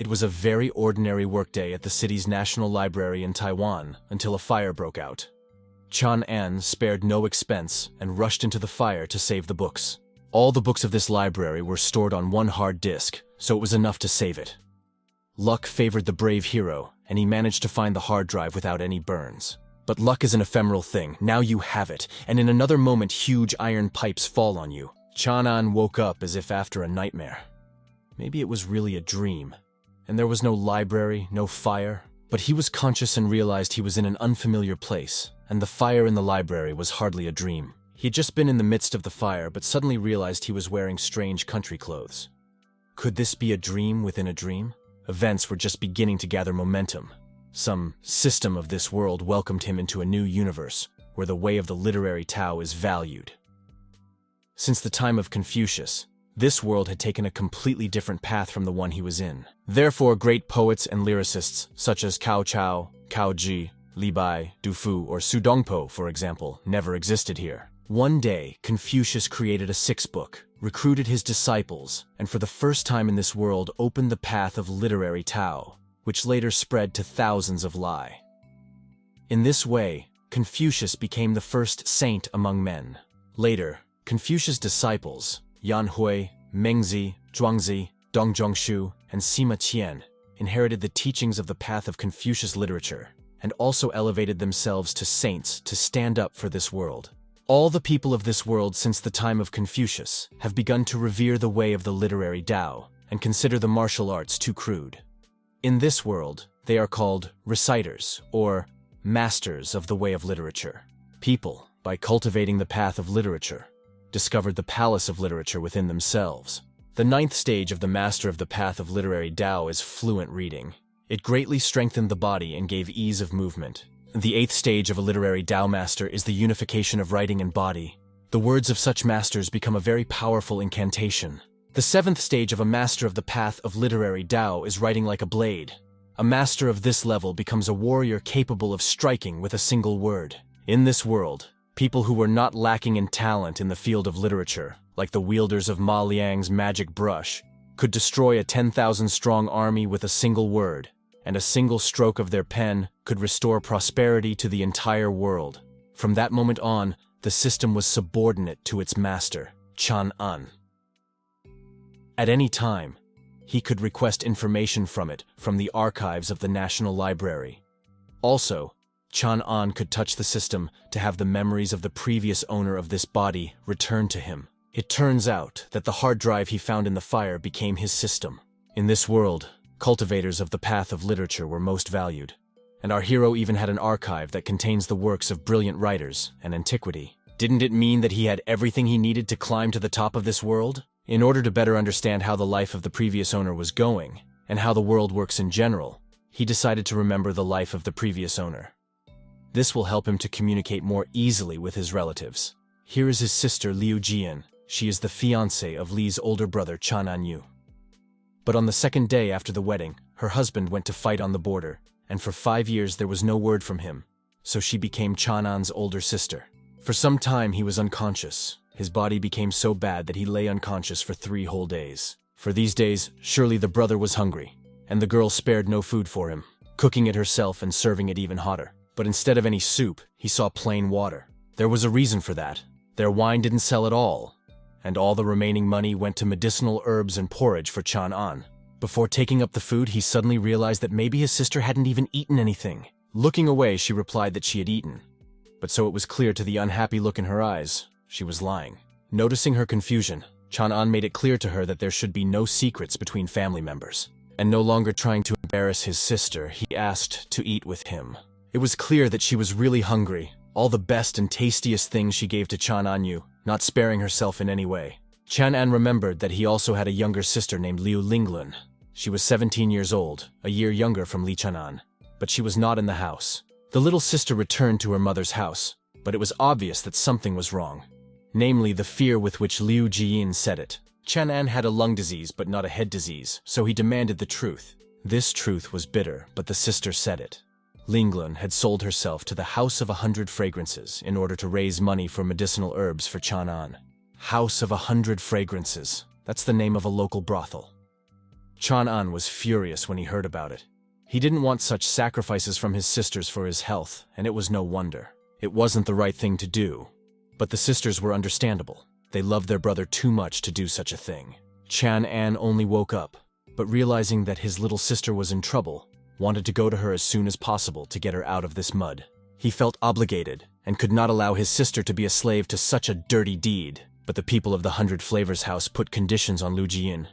It was a very ordinary workday at the city's National Library in Taiwan until a fire broke out. Chang'an spared no expense and rushed into the fire to save the books. All the books of this library were stored on one hard disk, so it was enough to save it. Luck favored the brave hero, and he managed to find the hard drive without any burns. But luck is an ephemeral thing. Now you have it, and in another moment huge iron pipes fall on you. Chang'an woke up as if after a nightmare. Maybe it was really a dream. And there was no library, no fire, but he was conscious and realized he was in an unfamiliar place, and the fire in the library was hardly a dream. He had just been in the midst of the fire, but suddenly realized he was wearing strange country clothes. Could this be a dream within a dream? Events were just beginning to gather momentum. Some system of this world welcomed him into a new universe, where the way of the literary Tao is valued. Since the time of Confucius, this world had taken a completely different path from the one he was in. Therefore, great poets and lyricists, such as Cao Cao, Cao Ji, Li Bai, Du Fu, or Su Dongpo, for example, never existed here. One day, Confucius created a sixth book, recruited his disciples, and for the first time in this world opened the path of literary Tao, which later spread to thousands of Lai. In this way, Confucius became the first saint among men. Later, Confucius' disciples, Yan Hui, Mengzi, Zhuangzi, Dong Zhongshu, and Sima Qian, inherited the teachings of the path of Confucius literature, and also elevated themselves to saints to stand up for this world. All the people of this world since the time of Confucius have begun to revere the way of the literary Tao and consider the martial arts too crude. In this world, they are called reciters, or masters of the way of literature. People, by cultivating the path of literature, discovered the palace of literature within themselves. The ninth stage of the master of the path of literary Tao is fluent reading. It greatly strengthened the body and gave ease of movement. The eighth stage of a literary Tao master is the unification of writing and body. The words of such masters become a very powerful incantation. The seventh stage of a master of the path of literary Tao is writing like a blade. A master of this level becomes a warrior capable of striking with a single word. In this world, people who were not lacking in talent in the field of literature, like the wielders of Ma Liang's magic brush, could destroy a 10,000-strong army with a single word, and a single stroke of their pen could restore prosperity to the entire world. From that moment on, the system was subordinate to its master, Chang'an. At any time, he could request information from it from the archives of the National Library. Also, Chang'an could touch the system to have the memories of the previous owner of this body returned to him. It turns out that the hard drive he found in the fire became his system. In this world, cultivators of the path of literature were most valued, and our hero even had an archive that contains the works of brilliant writers and antiquity. Didn't it mean that he had everything he needed to climb to the top of this world? In order to better understand how the life of the previous owner was going, and how the world works in general, he decided to remember the life of the previous owner. This will help him to communicate more easily with his relatives. Here is his sister Liu Jian. She is the fiancée of Li's older brother Chang'an Yu. But on the second day after the wedding, her husband went to fight on the border, and for 5 years there was no word from him, so she became Chang'an's older sister. For some time he was unconscious. His body became so bad that he lay unconscious for 3 whole days. For these days, surely the brother was hungry, and the girl spared no food for him, cooking it herself and serving it even hotter. But instead of any soup, he saw plain water. There was a reason for that. Their wine didn't sell at all, and all the remaining money went to medicinal herbs and porridge for Chang'an. Before taking up the food, he suddenly realized that maybe his sister hadn't even eaten anything. Looking away, she replied that she had eaten. But so it was clear to the unhappy look in her eyes, she was lying. Noticing her confusion, Chang'an made it clear to her that there should be no secrets between family members. And no longer trying to embarrass his sister, he asked to eat with him. It was clear that she was really hungry. All the best and tastiest things she gave to Chang'an Yu, not sparing herself in any way. Chang'an remembered that he also had a younger sister named Liu Linglun. She was 17 years old, a year younger from Li Chang'an, but she was not in the house. The little sister returned to her mother's house, but it was obvious that something was wrong. Namely, the fear with which Liu Jiyin said it. Chang'an had a lung disease but not a head disease, so he demanded the truth. This truth was bitter, but the sister said it. Linglun had sold herself to the House of 100 Fragrances in order to raise money for medicinal herbs for Chang'an. House of 100 Fragrances. That's the name of a local brothel. Chang'an was furious when he heard about it. He didn't want such sacrifices from his sisters for his health, and it was no wonder. It wasn't the right thing to do. But the sisters were understandable. They loved their brother too much to do such a thing. Chang'an only woke up, but realizing that his little sister was in trouble, wanted to go to her as soon as possible to get her out of this mud. He felt obligated and could not allow his sister to be a slave to such a dirty deed. But the people of the 100 Flavors house put conditions on Lu Jian.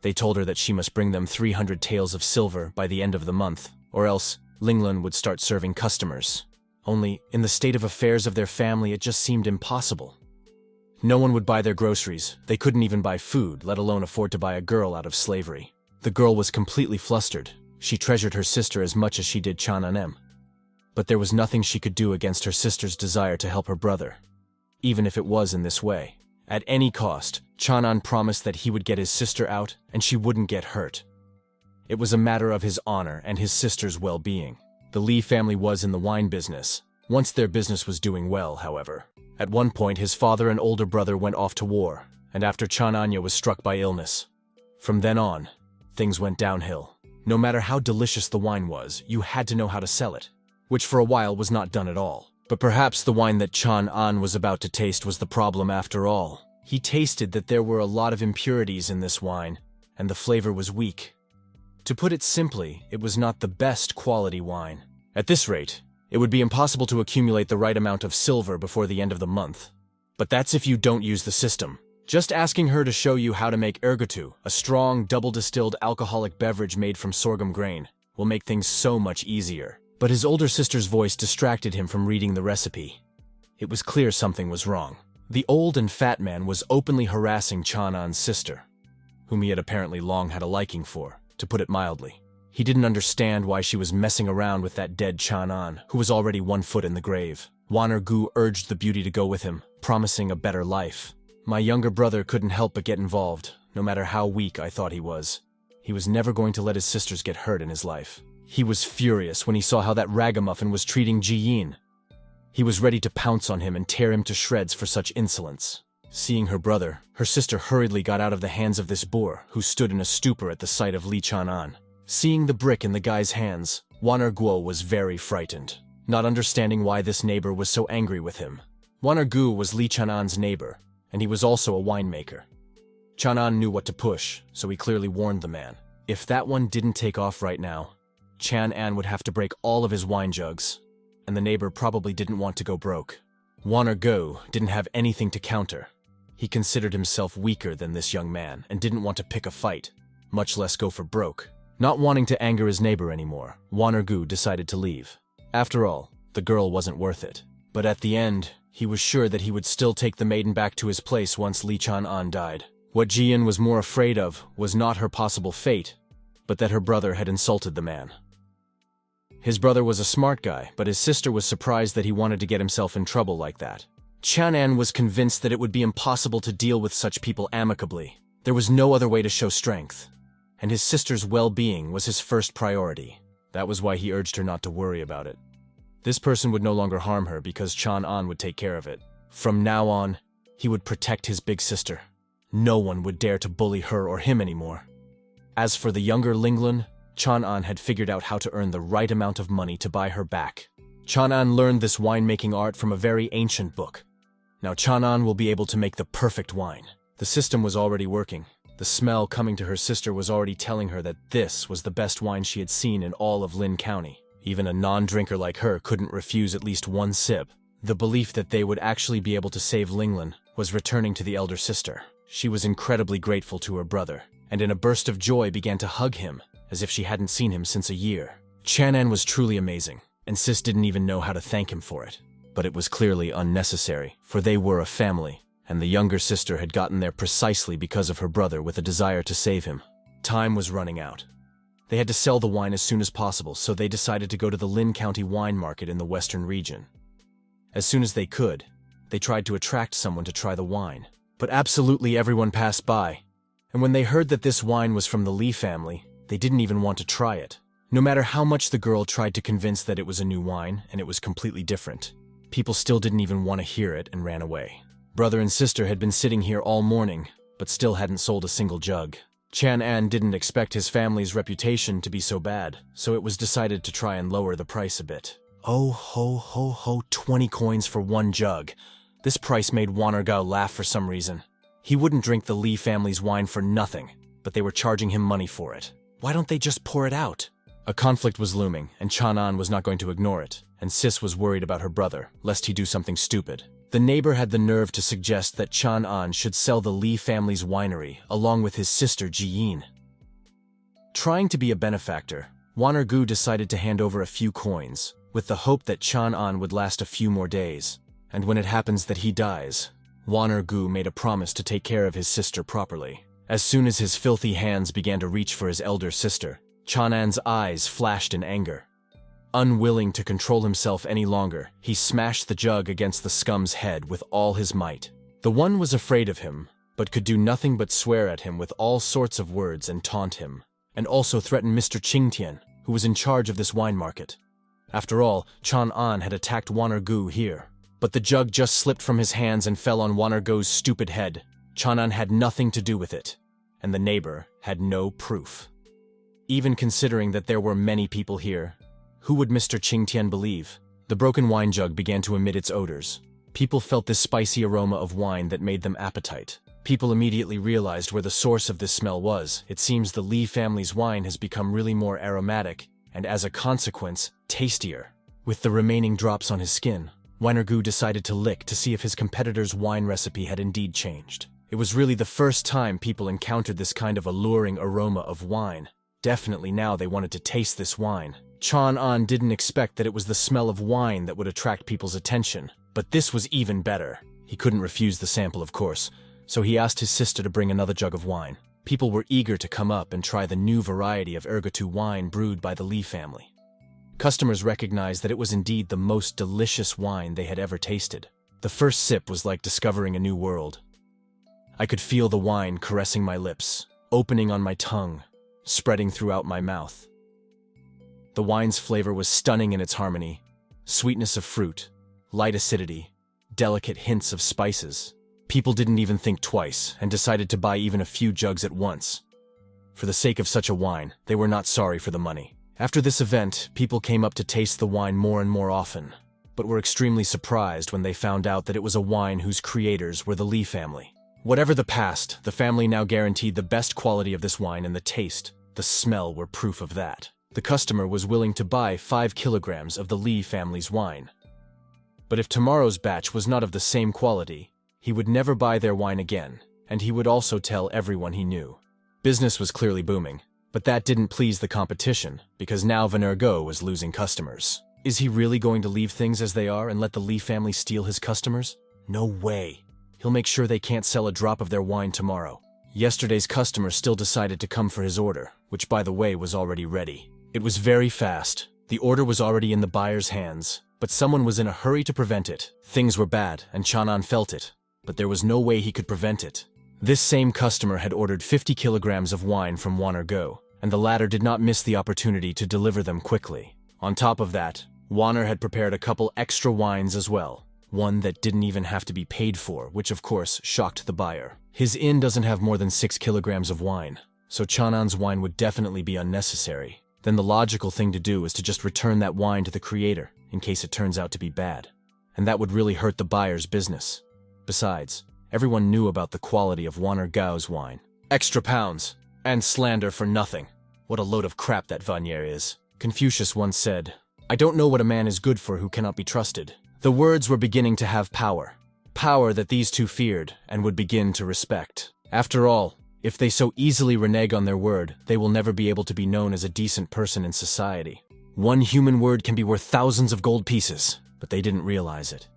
They told her that she must bring them 300 taels of silver by the end of the month, or else Linglun would start serving customers. Only, in the state of affairs of their family, it just seemed impossible. No one would buy their groceries. They couldn't even buy food, let alone afford to buy a girl out of slavery. The girl was completely flustered. She treasured her sister as much as she did Chang'an. But there was nothing she could do against her sister's desire to help her brother, even if it was in this way. At any cost, Chang'an promised that he would get his sister out and she wouldn't get hurt. It was a matter of his honor and his sister's well-being. The Li family was in the wine business. Once their business was doing well, however. At one point, his father and older brother went off to war, and after Chang'an was struck by illness. From then on, things went downhill. No matter how delicious the wine was, you had to know how to sell it, which for a while was not done at all. But perhaps the wine that Chang'an was about to taste was the problem after all. He tasted that there were a lot of impurities in this wine, and the flavor was weak. To put it simply, it was not the best quality wine. At this rate, it would be impossible to accumulate the right amount of silver before the end of the month. But that's if you don't use the system. Just asking her to show you how to make ergotu, a strong, double-distilled alcoholic beverage made from sorghum grain, will make things so much easier. But his older sister's voice distracted him from reading the recipe. It was clear something was wrong. The old and fat man was openly harassing Chang'an's sister, whom he had apparently long had a liking for, to put it mildly. He didn't understand why she was messing around with that dead Chang'an, who was already 1 foot in the grave. Gu urged the beauty to go with him, promising a better life. My younger brother couldn't help but get involved, no matter how weak I thought he was. He was never going to let his sisters get hurt in his life. He was furious when he saw how that ragamuffin was treating Ji Yin. He was ready to pounce on him and tear him to shreds for such insolence. Seeing her brother, her sister hurriedly got out of the hands of this boor, who stood in a stupor at the sight of Li Chang'an. Seeing the brick in the guy's hands, Guo was very frightened, not understanding why this neighbor was so angry with him. Gu was Li Chang'an's neighbor, and he was also a winemaker. Chang'an knew what to push, so he clearly warned the man. If that one didn't take off right now, Chang'an would have to break all of his wine jugs, and the neighbor probably didn't want to go broke. Guo didn't have anything to counter. He considered himself weaker than this young man and didn't want to pick a fight, much less go for broke. Not wanting to anger his neighbor anymore, Gu decided to leave. After all, the girl wasn't worth it. But at the end, he was sure that he would still take the maiden back to his place once Li Chang'an died. What Ji Yin was more afraid of was not her possible fate, but that her brother had insulted the man. His brother was a smart guy, but his sister was surprised that he wanted to get himself in trouble like that. Chang'an was convinced that it would be impossible to deal with such people amicably. There was no other way to show strength, and his sister's well-being was his first priority. That was why he urged her not to worry about it. This person would no longer harm her because Chang'an would take care of it. From now on, he would protect his big sister. No one would dare to bully her or him anymore. As for the younger Linglun, Chang'an had figured out how to earn the right amount of money to buy her back. Chang'an learned this winemaking art from a very ancient book. Now Chang'an will be able to make the perfect wine. The system was already working. The smell coming to her sister was already telling her that this was the best wine she had seen in all of Lin County. Even a non-drinker like her couldn't refuse at least one sip. The belief that they would actually be able to save Linglun was returning to the elder sister. She was incredibly grateful to her brother, and in a burst of joy began to hug him, as if she hadn't seen him since a year. Chang'an was truly amazing, and Sis didn't even know how to thank him for it. But it was clearly unnecessary, for they were a family, and the younger sister had gotten there precisely because of her brother with a desire to save him. Time was running out. They had to sell the wine as soon as possible, so they decided to go to the Lin County wine market in the western region. As soon as they could, they tried to attract someone to try the wine. But absolutely everyone passed by, and when they heard that this wine was from the Li family, they didn't even want to try it. No matter how much the girl tried to convince that it was a new wine and it was completely different, people still didn't even want to hear it and ran away. Brother and sister had been sitting here all morning, but still hadn't sold a single jug. Chan-an didn't expect his family's reputation to be so bad, so it was decided to try and lower the price a bit. Oh ho ho ho, 20 coins for one jug. This price made Wanergao laugh for some reason. He wouldn't drink the Lee family's wine for nothing, but they were charging him money for it. Why don't they just pour it out? A conflict was looming, and Chan-an was not going to ignore it, and Sis was worried about her brother, lest he do something stupid. The neighbor had the nerve to suggest that Chan-an should sell the Lee family's winery, along with his sister Ji-yin. Trying to be a benefactor, Wanergu decided to hand over a few coins, with the hope that Chan-an would last a few more days. And when it happens that he dies, Wanergu made a promise to take care of his sister properly. As soon as his filthy hands began to reach for his elder sister, Chan-an's eyes flashed in anger. Unwilling to control himself any longer, he smashed the jug against the scum's head with all his might. The one was afraid of him, but could do nothing but swear at him with all sorts of words and taunt him, and also threaten Mr. Qingtian, who was in charge of this wine market. After all, Chan-an had attacked Wanergu here, but the jug just slipped from his hands and fell on Wanergu's stupid head. Chan-an had nothing to do with it, and the neighbor had no proof. Even considering that there were many people here, who would Mr. Qingtian believe? The broken wine jug began to emit its odors. People felt this spicy aroma of wine that made them appetite. People immediately realized where the source of this smell was. It seems the Lee family's wine has become really more aromatic, and as a consequence, tastier. With the remaining drops on his skin, Wanergu decided to lick to see if his competitor's wine recipe had indeed changed. It was really the first time people encountered this kind of alluring aroma of wine. Definitely now they wanted to taste this wine. Chan-an didn't expect that it was the smell of wine that would attract people's attention, but this was even better. He couldn't refuse the sample, of course, so he asked his sister to bring another jug of wine. People were eager to come up and try the new variety of ergotu wine brewed by the Lee family. Customers recognized that it was indeed the most delicious wine they had ever tasted. The first sip was like discovering a new world. I could feel the wine caressing my lips, opening on my tongue, spreading throughout my mouth. The wine's flavor was stunning in its harmony: sweetness of fruit, light acidity, delicate hints of spices. People didn't even think twice and decided to buy even a few jugs at once. For the sake of such a wine, they were not sorry for the money. After this event, people came up to taste the wine more and more often, but were extremely surprised when they found out that it was a wine whose creators were the Lee family. Whatever the past, the family now guaranteed the best quality of this wine, and the taste, the smell were proof of that. The customer was willing to buy 5 kilograms of the Lee family's wine. But if tomorrow's batch was not of the same quality, he would never buy their wine again, and he would also tell everyone he knew. Business was clearly booming, but that didn't please the competition, because now Wanergu was losing customers. Is he really going to leave things as they are and let the Lee family steal his customers? No way. He'll make sure they can't sell a drop of their wine tomorrow. Yesterday's customer still decided to come for his order, which by the way was already ready. It was very fast. The order was already in the buyer's hands, but someone was in a hurry to prevent it. Things were bad, and Chan-an felt it, but there was no way he could prevent it. This same customer had ordered 50 kilograms of wine from Wanergu, and the latter did not miss the opportunity to deliver them quickly. On top of that, Waner had prepared a couple extra wines as well, one that didn't even have to be paid for, which of course shocked the buyer. His inn doesn't have more than 6 kilograms of wine, so Chan-an's wine would definitely be unnecessary. Then the logical thing to do is to just return that wine to the creator, in case it turns out to be bad. And that would really hurt the buyer's business. Besides, everyone knew about the quality of Wanergu's wine. Extra pounds, and slander for nothing. What a load of crap that Vanier is. Confucius once said, "I don't know what a man is good for who cannot be trusted." The words were beginning to have power. Power that these two feared and would begin to respect. After all, if they so easily renege on their word, they will never be able to be known as a decent person in society. One human word can be worth thousands of gold pieces, but they didn't realize it.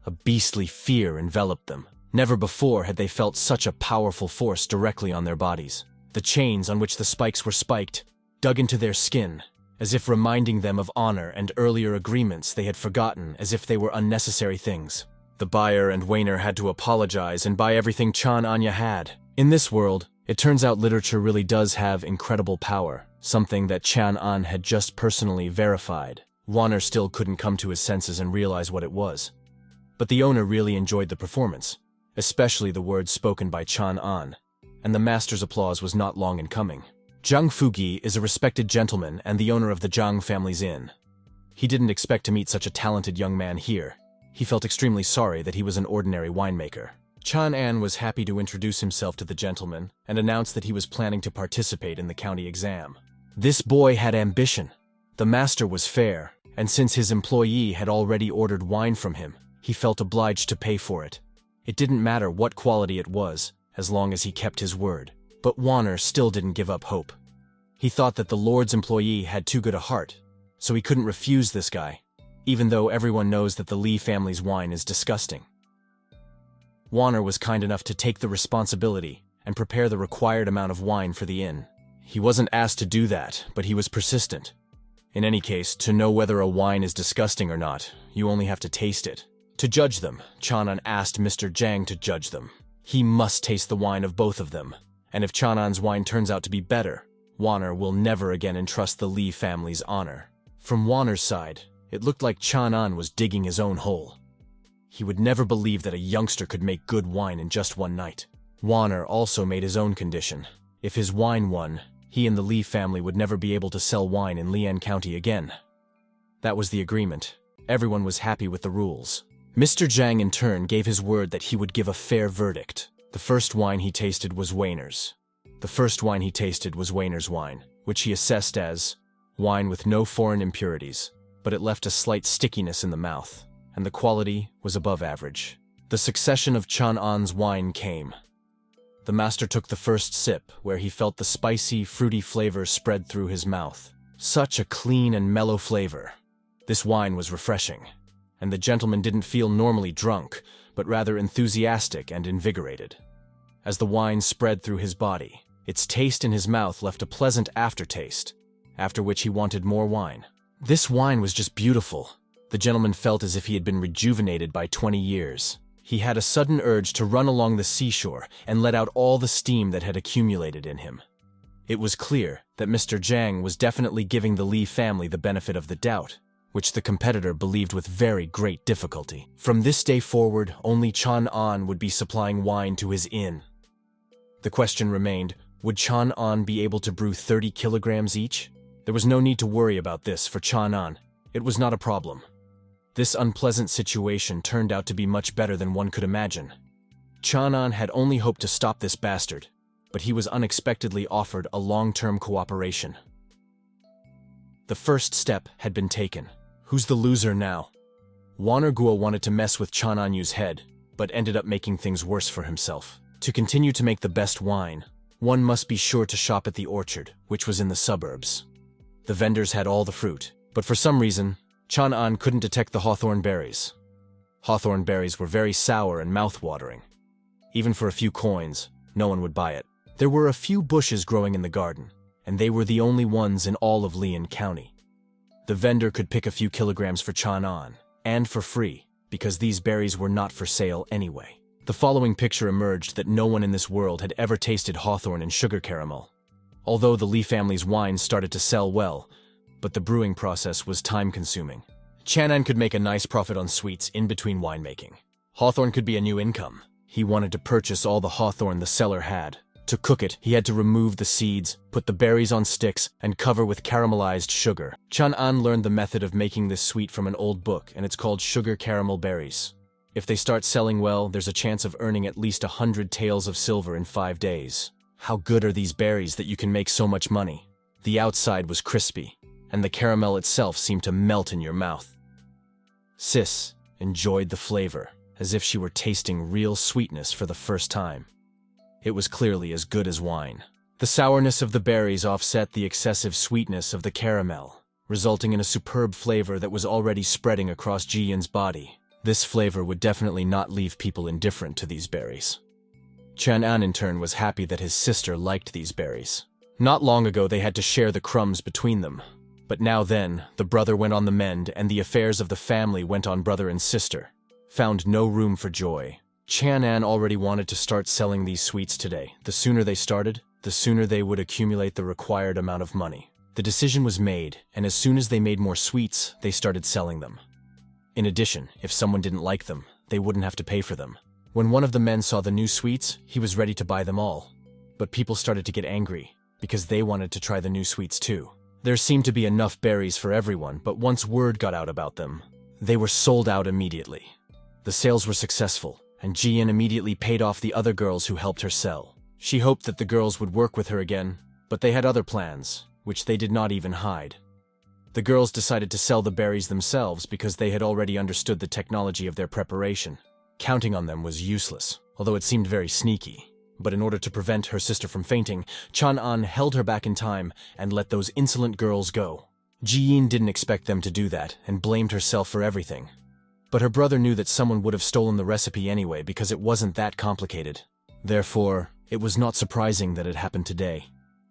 A beastly fear enveloped them. Never before had they felt such a powerful force directly on their bodies. The chains on which the spikes were spiked dug into their skin, as if reminding them of honor and earlier agreements they had forgotten, as if they were unnecessary things. The buyer and Waner had to apologize and buy everything Chan-anya had. In this world, it turns out literature really does have incredible power, something that Chan-an had just personally verified. Waner still couldn't come to his senses and realize what it was. But the owner really enjoyed the performance, especially the words spoken by Chan-an. and the master's applause was not long in coming. Zhang Fugi is a respected gentleman and the owner of the Zhang family's inn. He didn't expect to meet such a talented young man here. He felt extremely sorry that he was an ordinary winemaker. Chan An was happy to introduce himself to the gentleman and announced that he was planning to participate in the county exam. This boy had ambition. The master was fair, and since his employee had already ordered wine from him, he felt obliged to pay for it. It didn't matter what quality it was, as long as he kept his word. But Warner still didn't give up hope. He thought that the Lord's employee had too good a heart, so he couldn't refuse this guy, even though everyone knows that the Lee family's wine is disgusting. Warner was kind enough to take the responsibility and prepare the required amount of wine for the inn. He wasn't asked to do that, but he was persistent. In any case, to know whether a wine is disgusting or not, you only have to taste it. To judge them, Chanan asked Mr. Zhang to judge them. He must taste the wine of both of them, and if Chanan's wine turns out to be better, Warner will never again entrust the Lee family's honor. From Warner's side, it looked like Chanan was digging his own hole. He would never believe that a youngster could make good wine in just one night. Warner also made his own condition. If his wine won, he and the Lee family would never be able to sell wine in Lian County again. That was the agreement. Everyone was happy with the rules. Mr. Zhang in turn gave his word that he would give a fair verdict. The first wine he tasted was Weiner's. Wine, which he assessed as wine with no foreign impurities, but it left a slight stickiness in the mouth, and the quality was above average. The succession of Chan An's wine came. The master took the first sip, where he felt the spicy, fruity flavor spread through his mouth. Such a clean and mellow flavor. This wine was refreshing, and the gentleman didn't feel normally drunk, but rather enthusiastic and invigorated. As the wine spread through his body, its taste in his mouth left a pleasant aftertaste, after which he wanted more wine. This wine was just beautiful. The gentleman felt as if he had been rejuvenated by 20 years. He had a sudden urge to run along the seashore and let out all the steam that had accumulated in him. It was clear that Mr. Zhang was definitely giving the Lee family the benefit of the doubt, which the competitor believed with very great difficulty. From this day forward, only Chan An would be supplying wine to his inn. The question remained, would Chan An be able to brew 30 kilograms each? There was no need to worry about this for Chan An. It was not a problem. This unpleasant situation turned out to be much better than one could imagine. Chan An had only hoped to stop this bastard, but he was unexpectedly offered a long-term cooperation. The first step had been taken. Who's the loser now? Warner Guo wanted to mess with Chan Anyu's head, but ended up making things worse for himself. To continue to make the best wine, one must be sure to shop at the orchard, which was in the suburbs. The vendors had all the fruit, but for some reason, Chan An couldn't detect the hawthorn berries. Hawthorn berries were very sour and mouth-watering. Even for a few coins, no one would buy it. There were a few bushes growing in the garden, and they were the only ones in all of Lian County. The vendor could pick a few kilograms for Chan An, and for free, because these berries were not for sale anyway. The following picture emerged that no one in this world had ever tasted hawthorn and sugar caramel. Although the Lee family's wine started to sell well, but the brewing process was time-consuming. Chan An could make a nice profit on sweets in between winemaking. Hawthorn could be a new income. He wanted to purchase all the hawthorn the seller had. To cook it, he had to remove the seeds, put the berries on sticks, and cover with caramelized sugar. Chan An learned the method of making this sweet from an old book, and it's called sugar caramel berries. If they start selling well, there's a chance of earning at least 100 taels of silver in 5 days. How good are these berries that you can make so much money? The outside was crispy, and the caramel itself seemed to melt in your mouth. Sis enjoyed the flavor, as if she were tasting real sweetness for the first time. It was clearly as good as wine. The sourness of the berries offset the excessive sweetness of the caramel, resulting in a superb flavor that was already spreading across Ji-Yin's body. This flavor would definitely not leave people indifferent to these berries. Chan An in turn was happy that his sister liked these berries. Not long ago they had to share the crumbs between them, but now then, the brother went on the mend and the affairs of the family went on brother and sister. Found no room for joy. Chan An already wanted to start selling these sweets today. The sooner they started, the sooner they would accumulate the required amount of money. The decision was made, and as soon as they made more sweets, they started selling them. In addition, if someone didn't like them, they wouldn't have to pay for them. When one of the men saw the new sweets, he was ready to buy them all. But people started to get angry, because they wanted to try the new sweets too. There seemed to be enough berries for everyone, but once word got out about them, they were sold out immediately. The sales were successful, and Jian immediately paid off the other girls who helped her sell. She hoped that the girls would work with her again, but they had other plans, which they did not even hide. The girls decided to sell the berries themselves because they had already understood the technology of their preparation. Counting on them was useless, although it seemed very sneaky. But in order to prevent her sister from fainting, Chang'an held her back in time and let those insolent girls go. Jiyin didn't expect them to do that and blamed herself for everything. But her brother knew that someone would have stolen the recipe anyway because it wasn't that complicated. Therefore, it was not surprising that it happened today.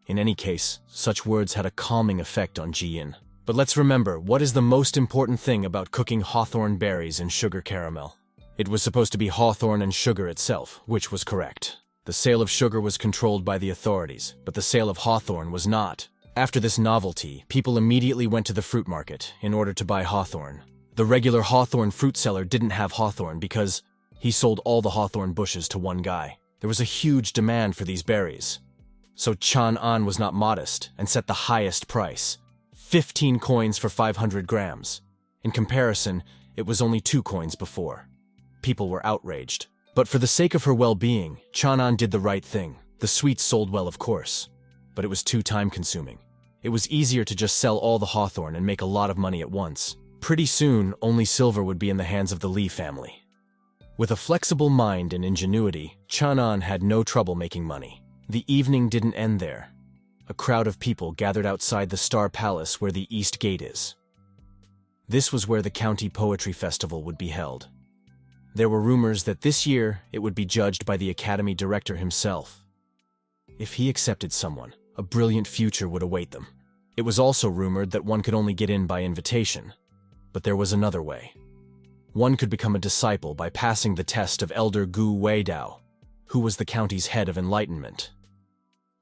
In any case, such words had a calming effect on Jiyin. But let's remember, what is the most important thing about cooking hawthorn berries in sugar caramel? It was supposed to be hawthorn and sugar itself, which was correct. The sale of sugar was controlled by the authorities, but the sale of hawthorn was not. After this novelty, people immediately went to the fruit market in order to buy hawthorn. The regular hawthorn fruit seller didn't have hawthorn because he sold all the hawthorn bushes to one guy. There was a huge demand for these berries. So Chang'an was not modest and set the highest price, 15 coins for 500 grams. In comparison, it was only 2 coins before. People were outraged. But for the sake of her well-being, Chang'an did the right thing. The sweets sold well, of course, but it was too time-consuming. It was easier to just sell all the hawthorn and make a lot of money at once. Pretty soon, only silver would be in the hands of the Li family. With a flexible mind and ingenuity, Chang'an had no trouble making money. The evening didn't end there. A crowd of people gathered outside the Star Palace where the East Gate is. This was where the County Poetry Festival would be held. There were rumors that this year it would be judged by the Academy director himself. If he accepted someone, a brilliant future would await them. It was also rumored that one could only get in by invitation. But there was another way. One could become a disciple by passing the test of Elder Gu Weidao, who was the county's head of enlightenment.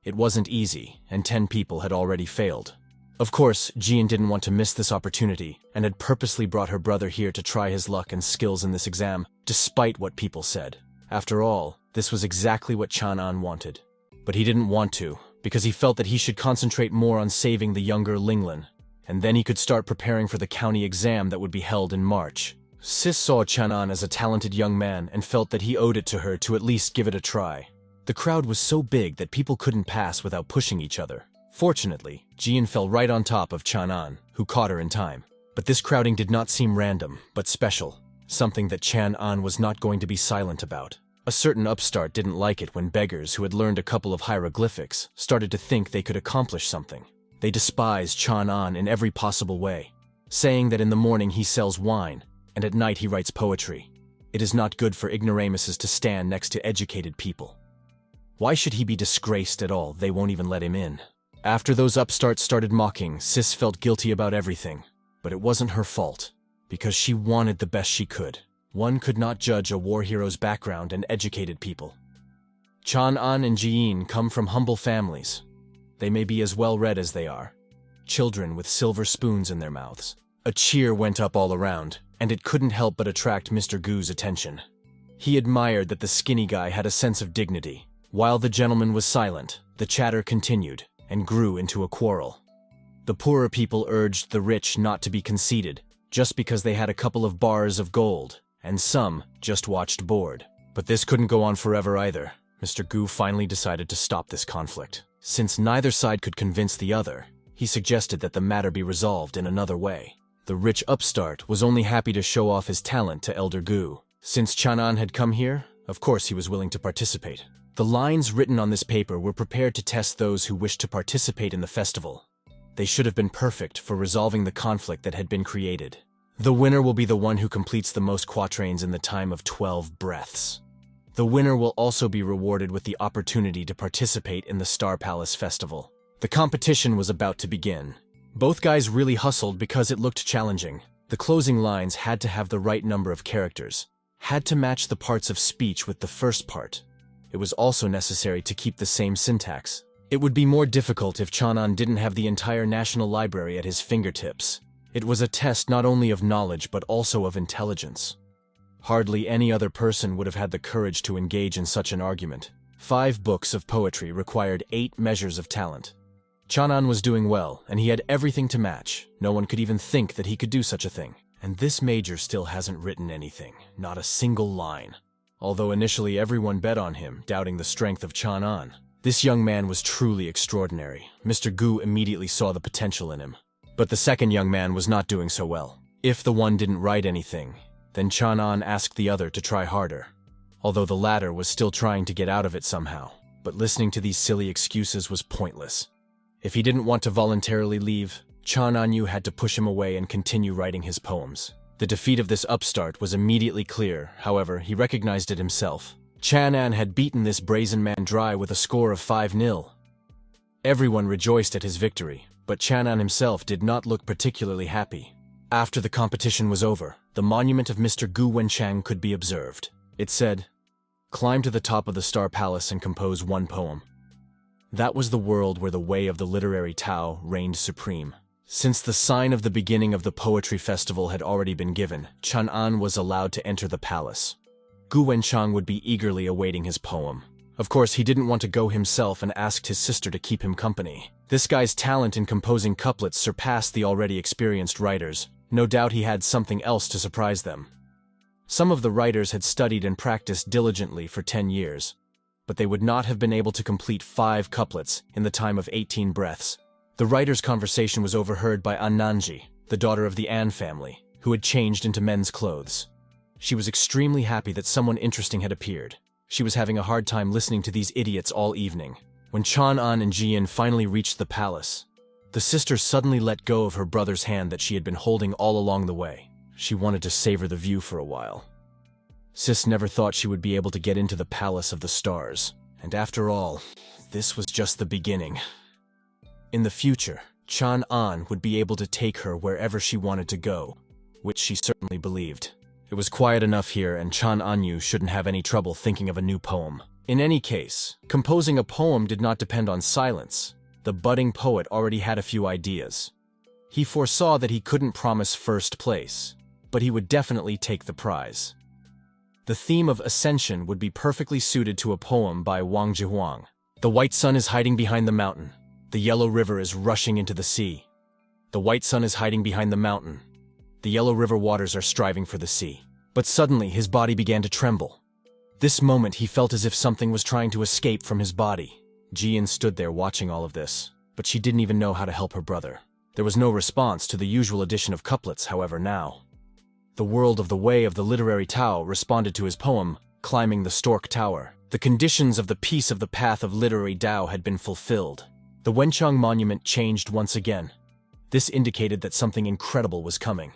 It wasn't easy, and 10 people had already failed. Of course, Jian didn't want to miss this opportunity and had purposely brought her brother here to try his luck and skills in this exam, despite what people said. After all, this was exactly what Chang'an wanted. But he didn't want to, because he felt that he should concentrate more on saving the younger Linglin, and then he could start preparing for the county exam that would be held in March. Sis saw Chang'an as a talented young man and felt that he owed it to her to at least give it a try. The crowd was so big that people couldn't pass without pushing each other. Fortunately, Jian fell right on top of Chang'an, who caught her in time. But this crowding did not seem random, but special, something that Chang'an was not going to be silent about. A certain upstart didn't like it when beggars who had learned a couple of hieroglyphics started to think they could accomplish something. They despised Chang'an in every possible way, saying that in the morning he sells wine, and at night he writes poetry. It is not good for ignoramuses to stand next to educated people. Why should he be disgraced at all? They won't even let him in. After those upstarts started mocking, Sis felt guilty about everything. But it wasn't her fault, because she wanted the best she could. One could not judge a war hero's background and educated people. Chang'an and Jiyin come from humble families. They may be as well-read as they are. Children with silver spoons in their mouths. A cheer went up all around, and it couldn't help but attract Mr. Gu's attention. He admired that the skinny guy had a sense of dignity. While the gentleman was silent, the chatter continued and grew into a quarrel. The poorer people urged the rich not to be conceited, just because they had a couple of bars of gold, and some just watched bored. But this couldn't go on forever either. Mr. Gu finally decided to stop this conflict. Since neither side could convince the other, he suggested that the matter be resolved in another way. The rich upstart was only happy to show off his talent to Elder Gu. Since Chang'an had come here, of course he was willing to participate. The lines written on this paper were prepared to test those who wished to participate in the festival. They should have been perfect for resolving the conflict that had been created. The winner will be the one who completes the most quatrains in the time of 12 breaths. The winner will also be rewarded with the opportunity to participate in the Star Palace Festival. The competition was about to begin. Both guys really hustled because it looked challenging. The closing lines had to have the right number of characters, had to match the parts of speech with the first part. It was also necessary to keep the same syntax. It would be more difficult if Chang'an didn't have the entire National Library at his fingertips. It was a test not only of knowledge but also of intelligence. Hardly any other person would have had the courage to engage in such an argument. 5 books of poetry required 8 measures of talent. Chanan was doing well, and he had everything to match. No one could even think that he could do such a thing. And this major still hasn't written anything, not a single line. Although initially everyone bet on him, doubting the strength of Chanan. This young man was truly extraordinary. Mr. Gu immediately saw the potential in him. But the second young man was not doing so well. If the one didn't write anything, then Chanan asked the other to try harder. Although the latter was still trying to get out of it somehow. But listening to these silly excuses was pointless. If he didn't want to voluntarily leave, Chanan had to push him away and continue writing his poems. The defeat of this upstart was immediately clear, however, he recognized it himself. Chanan had beaten this brazen man dry with a score of 5-0. Everyone rejoiced at his victory, but Chanan himself did not look particularly happy. After the competition was over, the monument of Mr. Gu Wenchang could be observed. It said, "Climb to the top of the Star Palace and compose 1 poem." That was the world where the way of the literary Tao reigned supreme. Since the sign of the beginning of the poetry festival had already been given, Chanan was allowed to enter the palace. Gu Wenchang would be eagerly awaiting his poem. Of course, he didn't want to go himself and asked his sister to keep him company. This guy's talent in composing couplets surpassed the already experienced writers. No doubt he had something else to surprise them. Some of the writers had studied and practiced diligently for 10 years. But they would not have been able to complete 5 couplets in the time of 18 breaths. The writer's conversation was overheard by Annanji, the daughter of the An family, who had changed into men's clothes. She was extremely happy that someone interesting had appeared. She was having a hard time listening to these idiots all evening. When Chanan and Jian finally reached the palace, the sister suddenly let go of her brother's hand that she had been holding all along the way. She wanted to savor the view for a while. Sis never thought she would be able to get into the Palace of the Stars. And after all, this was just the beginning. In the future, Chanan would be able to take her wherever she wanted to go, which she certainly believed. It was quiet enough here, and Chanan shouldn't have any trouble thinking of a new poem. In any case, composing a poem did not depend on silence. The budding poet already had a few ideas. He foresaw that he couldn't promise first place, but he would definitely take the prize. The theme of ascension would be perfectly suited to a poem by Wang Jihuang. The white sun is hiding behind the mountain. The yellow river is rushing into the sea. The white sun is hiding behind the mountain. The yellow river waters are striving for the sea. But suddenly his body began to tremble. This moment he felt as if something was trying to escape from his body. Jian stood there watching all of this, but she didn't even know how to help her brother. There was no response to the usual addition of couplets, however, now. The world of the way of the literary Tao responded to his poem, Climbing the Stork Tower. The conditions of the piece of the path of literary Tao had been fulfilled. The Wenchang monument changed once again. This indicated that something incredible was coming.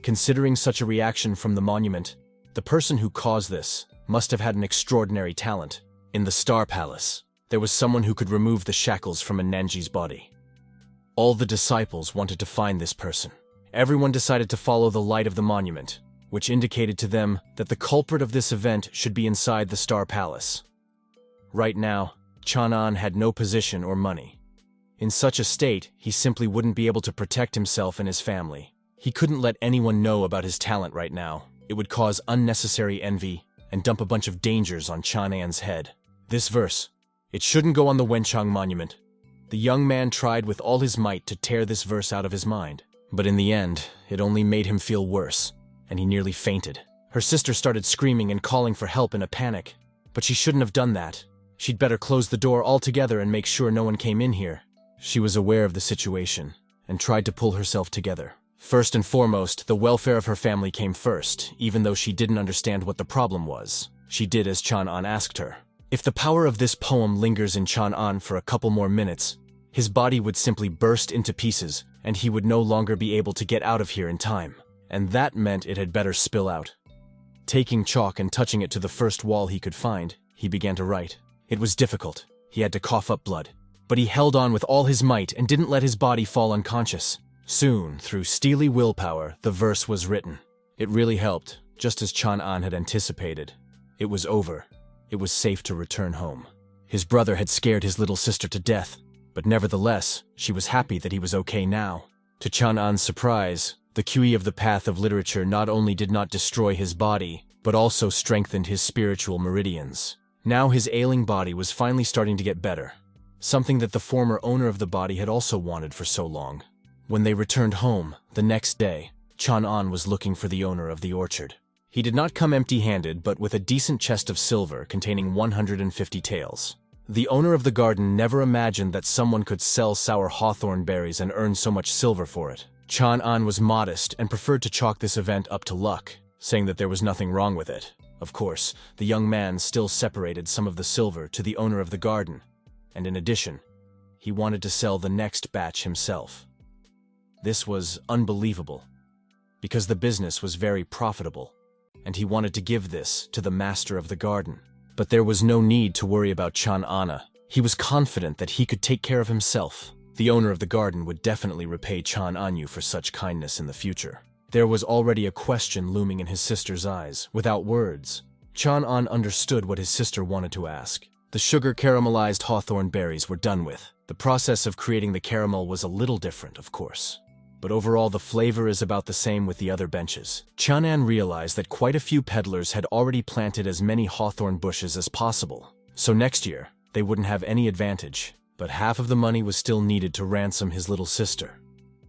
Considering such a reaction from the monument, the person who caused this must have had an extraordinary talent. In the Star Palace, there was someone who could remove the shackles from Annanji's body. All the disciples wanted to find this person. Everyone decided to follow the light of the monument, which indicated to them that the culprit of this event should be inside the Star Palace. Right now, Chanan had no position or money. In such a state, he simply wouldn't be able to protect himself and his family. He couldn't let anyone know about his talent right now. It would cause unnecessary envy and dump a bunch of dangers on Chanan's head. This verse, it shouldn't go on the Wenchang monument. The young man tried with all his might to tear this verse out of his mind. But in the end, it only made him feel worse, and he nearly fainted. Her sister started screaming and calling for help in a panic. But she shouldn't have done that. She'd better close the door altogether and make sure no one came in here. She was aware of the situation, and tried to pull herself together. First and foremost, the welfare of her family came first, even though she didn't understand what the problem was. She did as Chanan asked her. If the power of this poem lingers in Chanan for a couple more minutes, his body would simply burst into pieces, and he would no longer be able to get out of here in time. And that meant it had better spill out. Taking chalk and touching it to the first wall he could find, he began to write. It was difficult. He had to cough up blood. But he held on with all his might and didn't let his body fall unconscious. Soon, through steely willpower, the verse was written. It really helped, just as Chanan had anticipated. It was over. It was safe to return home. His brother had scared his little sister to death, but nevertheless, she was happy that he was okay now. To Chanan's surprise, the QE of the path of literature not only did not destroy his body, but also strengthened his spiritual meridians. Now his ailing body was finally starting to get better, something that the former owner of the body had also wanted for so long. When they returned home, the next day, Chang'an was looking for the owner of the orchard. He did not come empty-handed, but with a decent chest of silver containing 150 taels. The owner of the garden never imagined that someone could sell sour hawthorn berries and earn so much silver for it. Chang'an was modest and preferred to chalk this event up to luck, saying that there was nothing wrong with it. Of course, the young man still separated some of the silver to the owner of the garden, and in addition, he wanted to sell the next batch himself. This was unbelievable, because the business was very profitable, and he wanted to give this to the master of the garden. But there was no need to worry about Chang'an. He was confident that he could take care of himself. The owner of the garden would definitely repay Chang'an for such kindness in the future. There was already a question looming in his sister's eyes. Without words, Chang'an understood what his sister wanted to ask. The sugar caramelized hawthorn berries were done with. The process of creating the caramel was a little different, of course, but overall the flavor is about the same with the other benches. Chang'an realized that quite a few peddlers had already planted as many hawthorn bushes as possible, so next year they wouldn't have any advantage, but half of the money was still needed to ransom his little sister.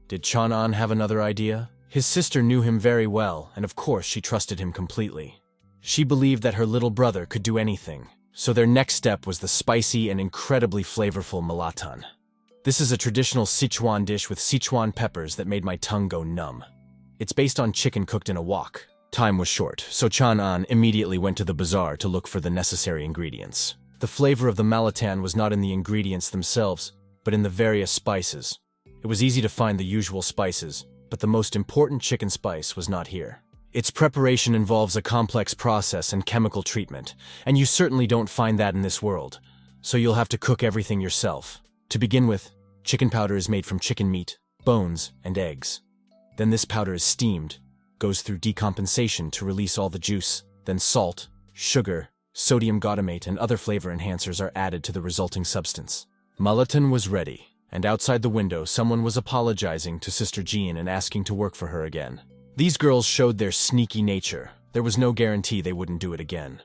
Did Chang'an have another idea? His sister knew him very well, and of course she trusted him completely. She believed that her little brother could do anything, so their next step was the spicy and incredibly flavorful malatan. This is a traditional Sichuan dish with Sichuan peppers that made my tongue go numb. It's based on chicken cooked in a wok. Time was short, so Chang'an immediately went to the bazaar to look for the necessary ingredients. The flavor of the malatan was not in the ingredients themselves, but in the various spices. It was easy to find the usual spices, but the most important chicken spice was not here. Its preparation involves a complex process and chemical treatment, and you certainly don't find that in this world, so you'll have to cook everything yourself. To begin with, chicken powder is made from chicken meat, bones, and eggs. Then this powder is steamed, goes through decompensation to release all the juice, then salt, sugar, sodium glutamate, and other flavor enhancers are added to the resulting substance. Malatan was ready, and outside the window someone was apologizing to Sister Jean and asking to work for her again. These girls showed their sneaky nature. There was no guarantee they wouldn't do it again.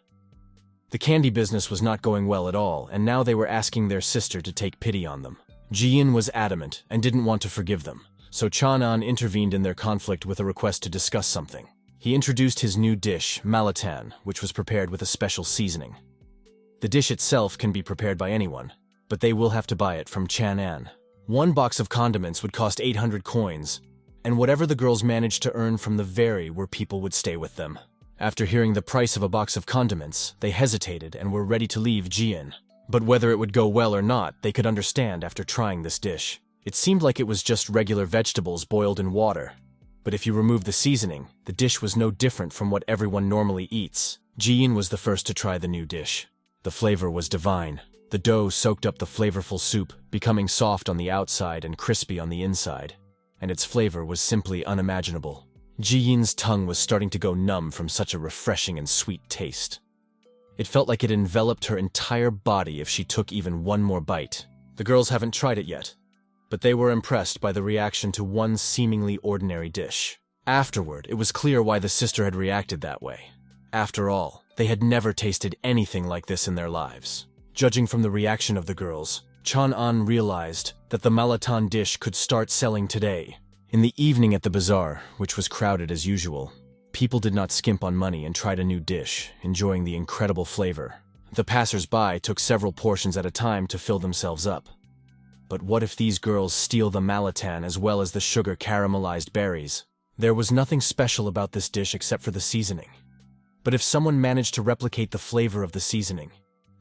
The candy business was not going well at all, and now they were asking their sister to take pity on them. Jian was adamant and didn't want to forgive them, so Chang'an intervened in their conflict with a request to discuss something. He introduced his new dish, malatan, which was prepared with a special seasoning. The dish itself can be prepared by anyone, but they will have to buy it from Chang'an. One box of condiments would cost 800 coins, and whatever the girls managed to earn from the vary where people would stay with them. After hearing the price of a box of condiments, they hesitated and were ready to leave Jian. But whether it would go well or not, they could understand after trying this dish. It seemed like it was just regular vegetables boiled in water. But if you remove the seasoning, the dish was no different from what everyone normally eats. Jian was the first to try the new dish. The flavor was divine. The dough soaked up the flavorful soup, becoming soft on the outside and crispy on the inside, and its flavor was simply unimaginable. Jiyan's tongue was starting to go numb from such a refreshing and sweet taste. It felt like it enveloped her entire body if she took even one more bite. The girls haven't tried it yet, but they were impressed by the reaction to one seemingly ordinary dish. Afterward, it was clear why the sister had reacted that way. After all, they had never tasted anything like this in their lives. Judging from the reaction of the girls, Chang'an realized that the malatan dish could start selling today. In the evening at the bazaar, which was crowded as usual, people did not skimp on money and tried a new dish, enjoying the incredible flavor. The passers-by took several portions at a time to fill themselves up. But what if these girls steal the malatan as well as the sugar caramelized berries? There was nothing special about this dish except for the seasoning. But if someone managed to replicate the flavor of the seasoning,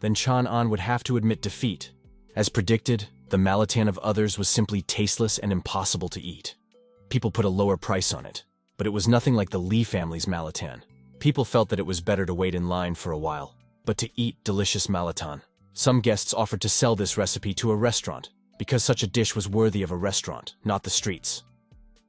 then Chang'an would have to admit defeat. As predicted, the malatan of others was simply tasteless and impossible to eat. People put a lower price on it, but it was nothing like the Li family's malatan. People felt that it was better to wait in line for a while, but to eat delicious malatan. Some guests offered to sell this recipe to a restaurant, because such a dish was worthy of a restaurant, not the streets.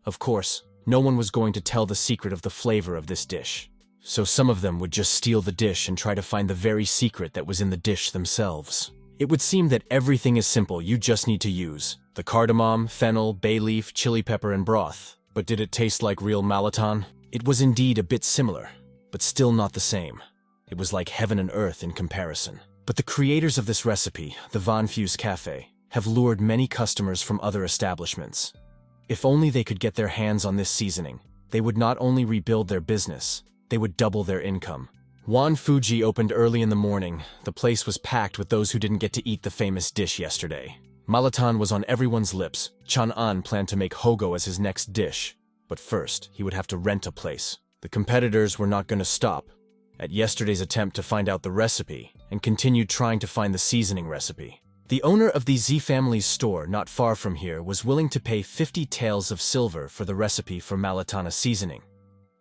Of course, no one was going to tell the secret of the flavor of this dish, so some of them would just steal the dish and try to find the very secret that was in the dish themselves. It would seem that everything is simple, you just need to use the cardamom, fennel, bay leaf, chili pepper, and broth. But did it taste like real malatan? It was indeed a bit similar, but still not the same. It was like heaven and earth in comparison. But the creators of this recipe, the Van Fuse Cafe, have lured many customers from other establishments. If only they could get their hands on this seasoning, they would not only rebuild their business, they would double their income. Wan Fuji opened early in the morning. The place was packed with those who didn't get to eat the famous dish yesterday. Malatan was on everyone's lips. Chang'an planned to make Hogo as his next dish. But first, he would have to rent a place. The competitors were not going to stop at yesterday's attempt to find out the recipe and continued trying to find the seasoning recipe. The owner of the Z family's store not far from here was willing to pay 50 taels of silver for the recipe for Malatana seasoning.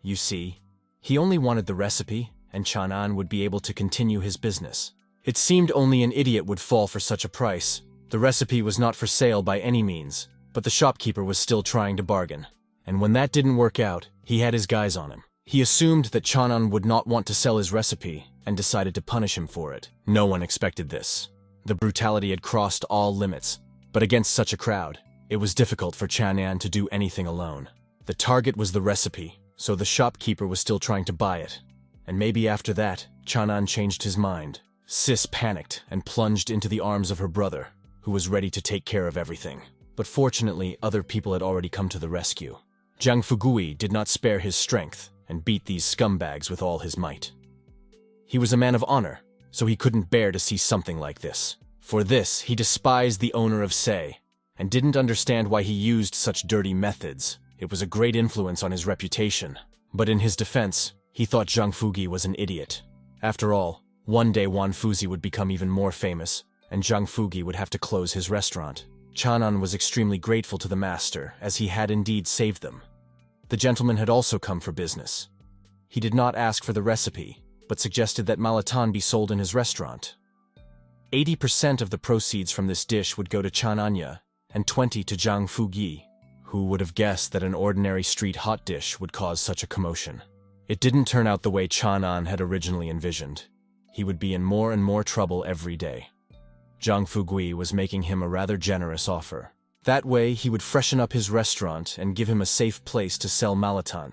You see, he only wanted the recipe, and Chang'an would be able to continue his business. It seemed only an idiot would fall for such a price. The recipe was not for sale by any means, but the shopkeeper was still trying to bargain. And when that didn't work out, he had his guys on him. He assumed that Chang'an would not want to sell his recipe and decided to punish him for it. No one expected this. The brutality had crossed all limits, but against such a crowd, it was difficult for Chang'an to do anything alone. The target was the recipe, so the shopkeeper was still trying to buy it. And maybe after that, Chang'an changed his mind. Sis panicked and plunged into the arms of her brother, who was ready to take care of everything. But fortunately, other people had already come to the rescue. Jiang Fugui did not spare his strength and beat these scumbags with all his might. He was a man of honor, so he couldn't bear to see something like this. For this, he despised the owner of Sei, and didn't understand why he used such dirty methods. It was a great influence on his reputation. But in his defense, he thought Jiang Fugi was an idiot. After all, one day Wan Fuzi would become even more famous, and Jiang Fugi would have to close his restaurant. Chang'an was extremely grateful to the master, as he had indeed saved them. The gentleman had also come for business. He did not ask for the recipe, but suggested that Malatan be sold in his restaurant. 80% of the proceeds from this dish would go to Chang'anya, and 20% to Jiang Fugi. Who would have guessed that an ordinary street hot dish would cause such a commotion? It didn't turn out the way Chang'an had originally envisioned. He would be in more and more trouble every day. Jiang Fugui was making him a rather generous offer. That way, he would freshen up his restaurant and give him a safe place to sell Malatan.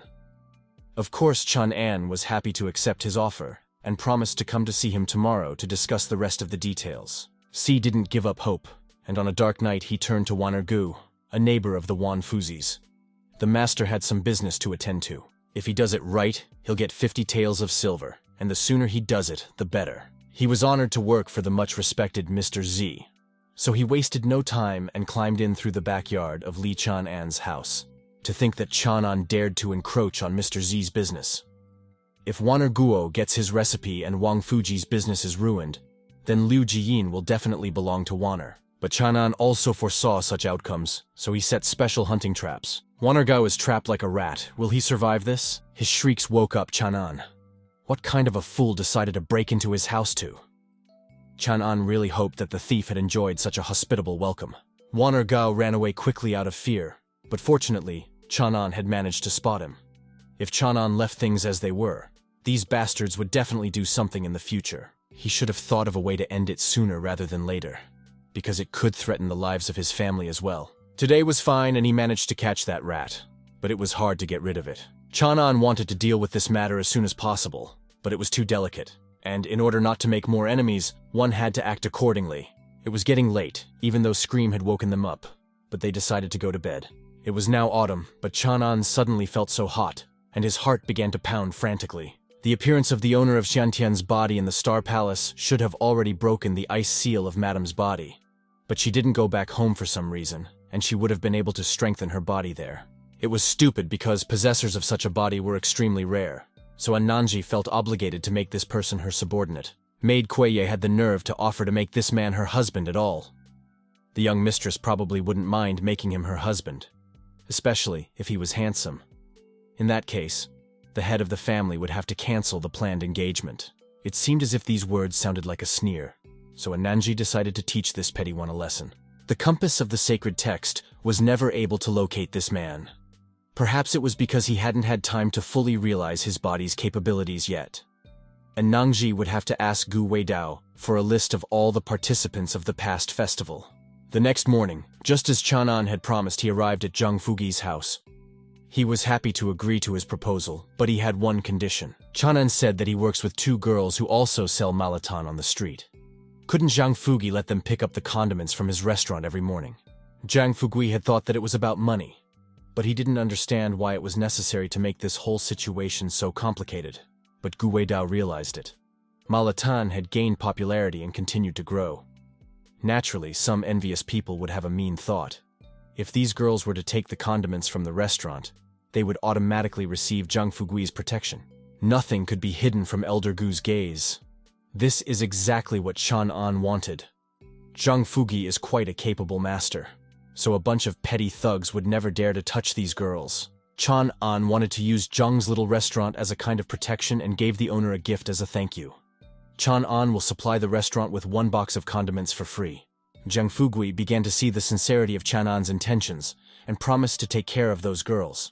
Of course, Chang'an was happy to accept his offer, and promised to come to see him tomorrow to discuss the rest of the details. Si didn't give up hope, and on a dark night he turned to Wanergu, a neighbor of the Wan Fuzis. The master had some business to attend to. If he does it right, he'll get 50 taels of silver, and the sooner he does it, the better. He was honored to work for the much-respected Mr. Z, so he wasted no time and climbed in through the backyard of Li Chang'an's house. To think that Chang'an dared to encroach on Mr. Z's business. If Wanerguo gets his recipe and Wang Fuji's business is ruined, then Liu Jiyin will definitely belong to Waner. But Chang'an also foresaw such outcomes, so he set special hunting traps. Wanergao is trapped like a rat. Will he survive this? His shrieks woke up Chang'an. What kind of a fool decided to break into his house too? Chang'an really hoped that the thief had enjoyed such a hospitable welcome. Wanergao ran away quickly out of fear, but fortunately, Chang'an had managed to spot him. If Chang'an left things as they were, these bastards would definitely do something in the future. He should have thought of a way to end it sooner rather than later, because it could threaten the lives of his family as well. Today was fine and he managed to catch that rat, but it was hard to get rid of it. Chang'an wanted to deal with this matter as soon as possible, but it was too delicate, and in order not to make more enemies, one had to act accordingly. It was getting late, even though Scream had woken them up, but they decided to go to bed. It was now autumn, but Chang'an suddenly felt so hot, and his heart began to pound frantically. The appearance of the owner of Xiantian's body in the Star Palace should have already broken the ice seal of Madame's body. But she didn't go back home for some reason, and she would have been able to strengthen her body there. It was stupid because possessors of such a body were extremely rare, so Ananji felt obligated to make this person her subordinate. Maid Kueye had the nerve to offer to make this man her husband at all. The young mistress probably wouldn't mind making him her husband, especially if he was handsome. In that case, the head of the family would have to cancel the planned engagement. It seemed as if these words sounded like a sneer, so Ananji decided to teach this petty one a lesson. The compass of the sacred text was never able to locate this man. Perhaps it was because he hadn't had time to fully realize his body's capabilities yet. And Nangji would have to ask Gu Weidao for a list of all the participants of the past festival. The next morning, just as Chang'an had promised, he arrived at Jiang Fugi's house. He was happy to agree to his proposal, but he had one condition. Chang'an said that he works with 2 girls who also sell Malatan on the street. Couldn't Zhang Fugi let them pick up the condiments from his restaurant every morning? Zhang Fugui had thought that it was about money, but he didn't understand why it was necessary to make this whole situation so complicated. But Gu Weidao realized it. Malatan had gained popularity and continued to grow. Naturally, some envious people would have a mean thought. If these girls were to take the condiments from the restaurant, they would automatically receive Zhang Fugui's protection. Nothing could be hidden from Elder Gu's gaze. This is exactly what Chan An wanted. Zhang Fugi is quite a capable master, so a bunch of petty thugs would never dare to touch these girls. Chan An wanted to use Zhang's little restaurant as a kind of protection and gave the owner a gift as a thank you. Chan An will supply the restaurant with 1 box of condiments for free. Zhang Fugui began to see the sincerity of Chan An's intentions and promised to take care of those girls.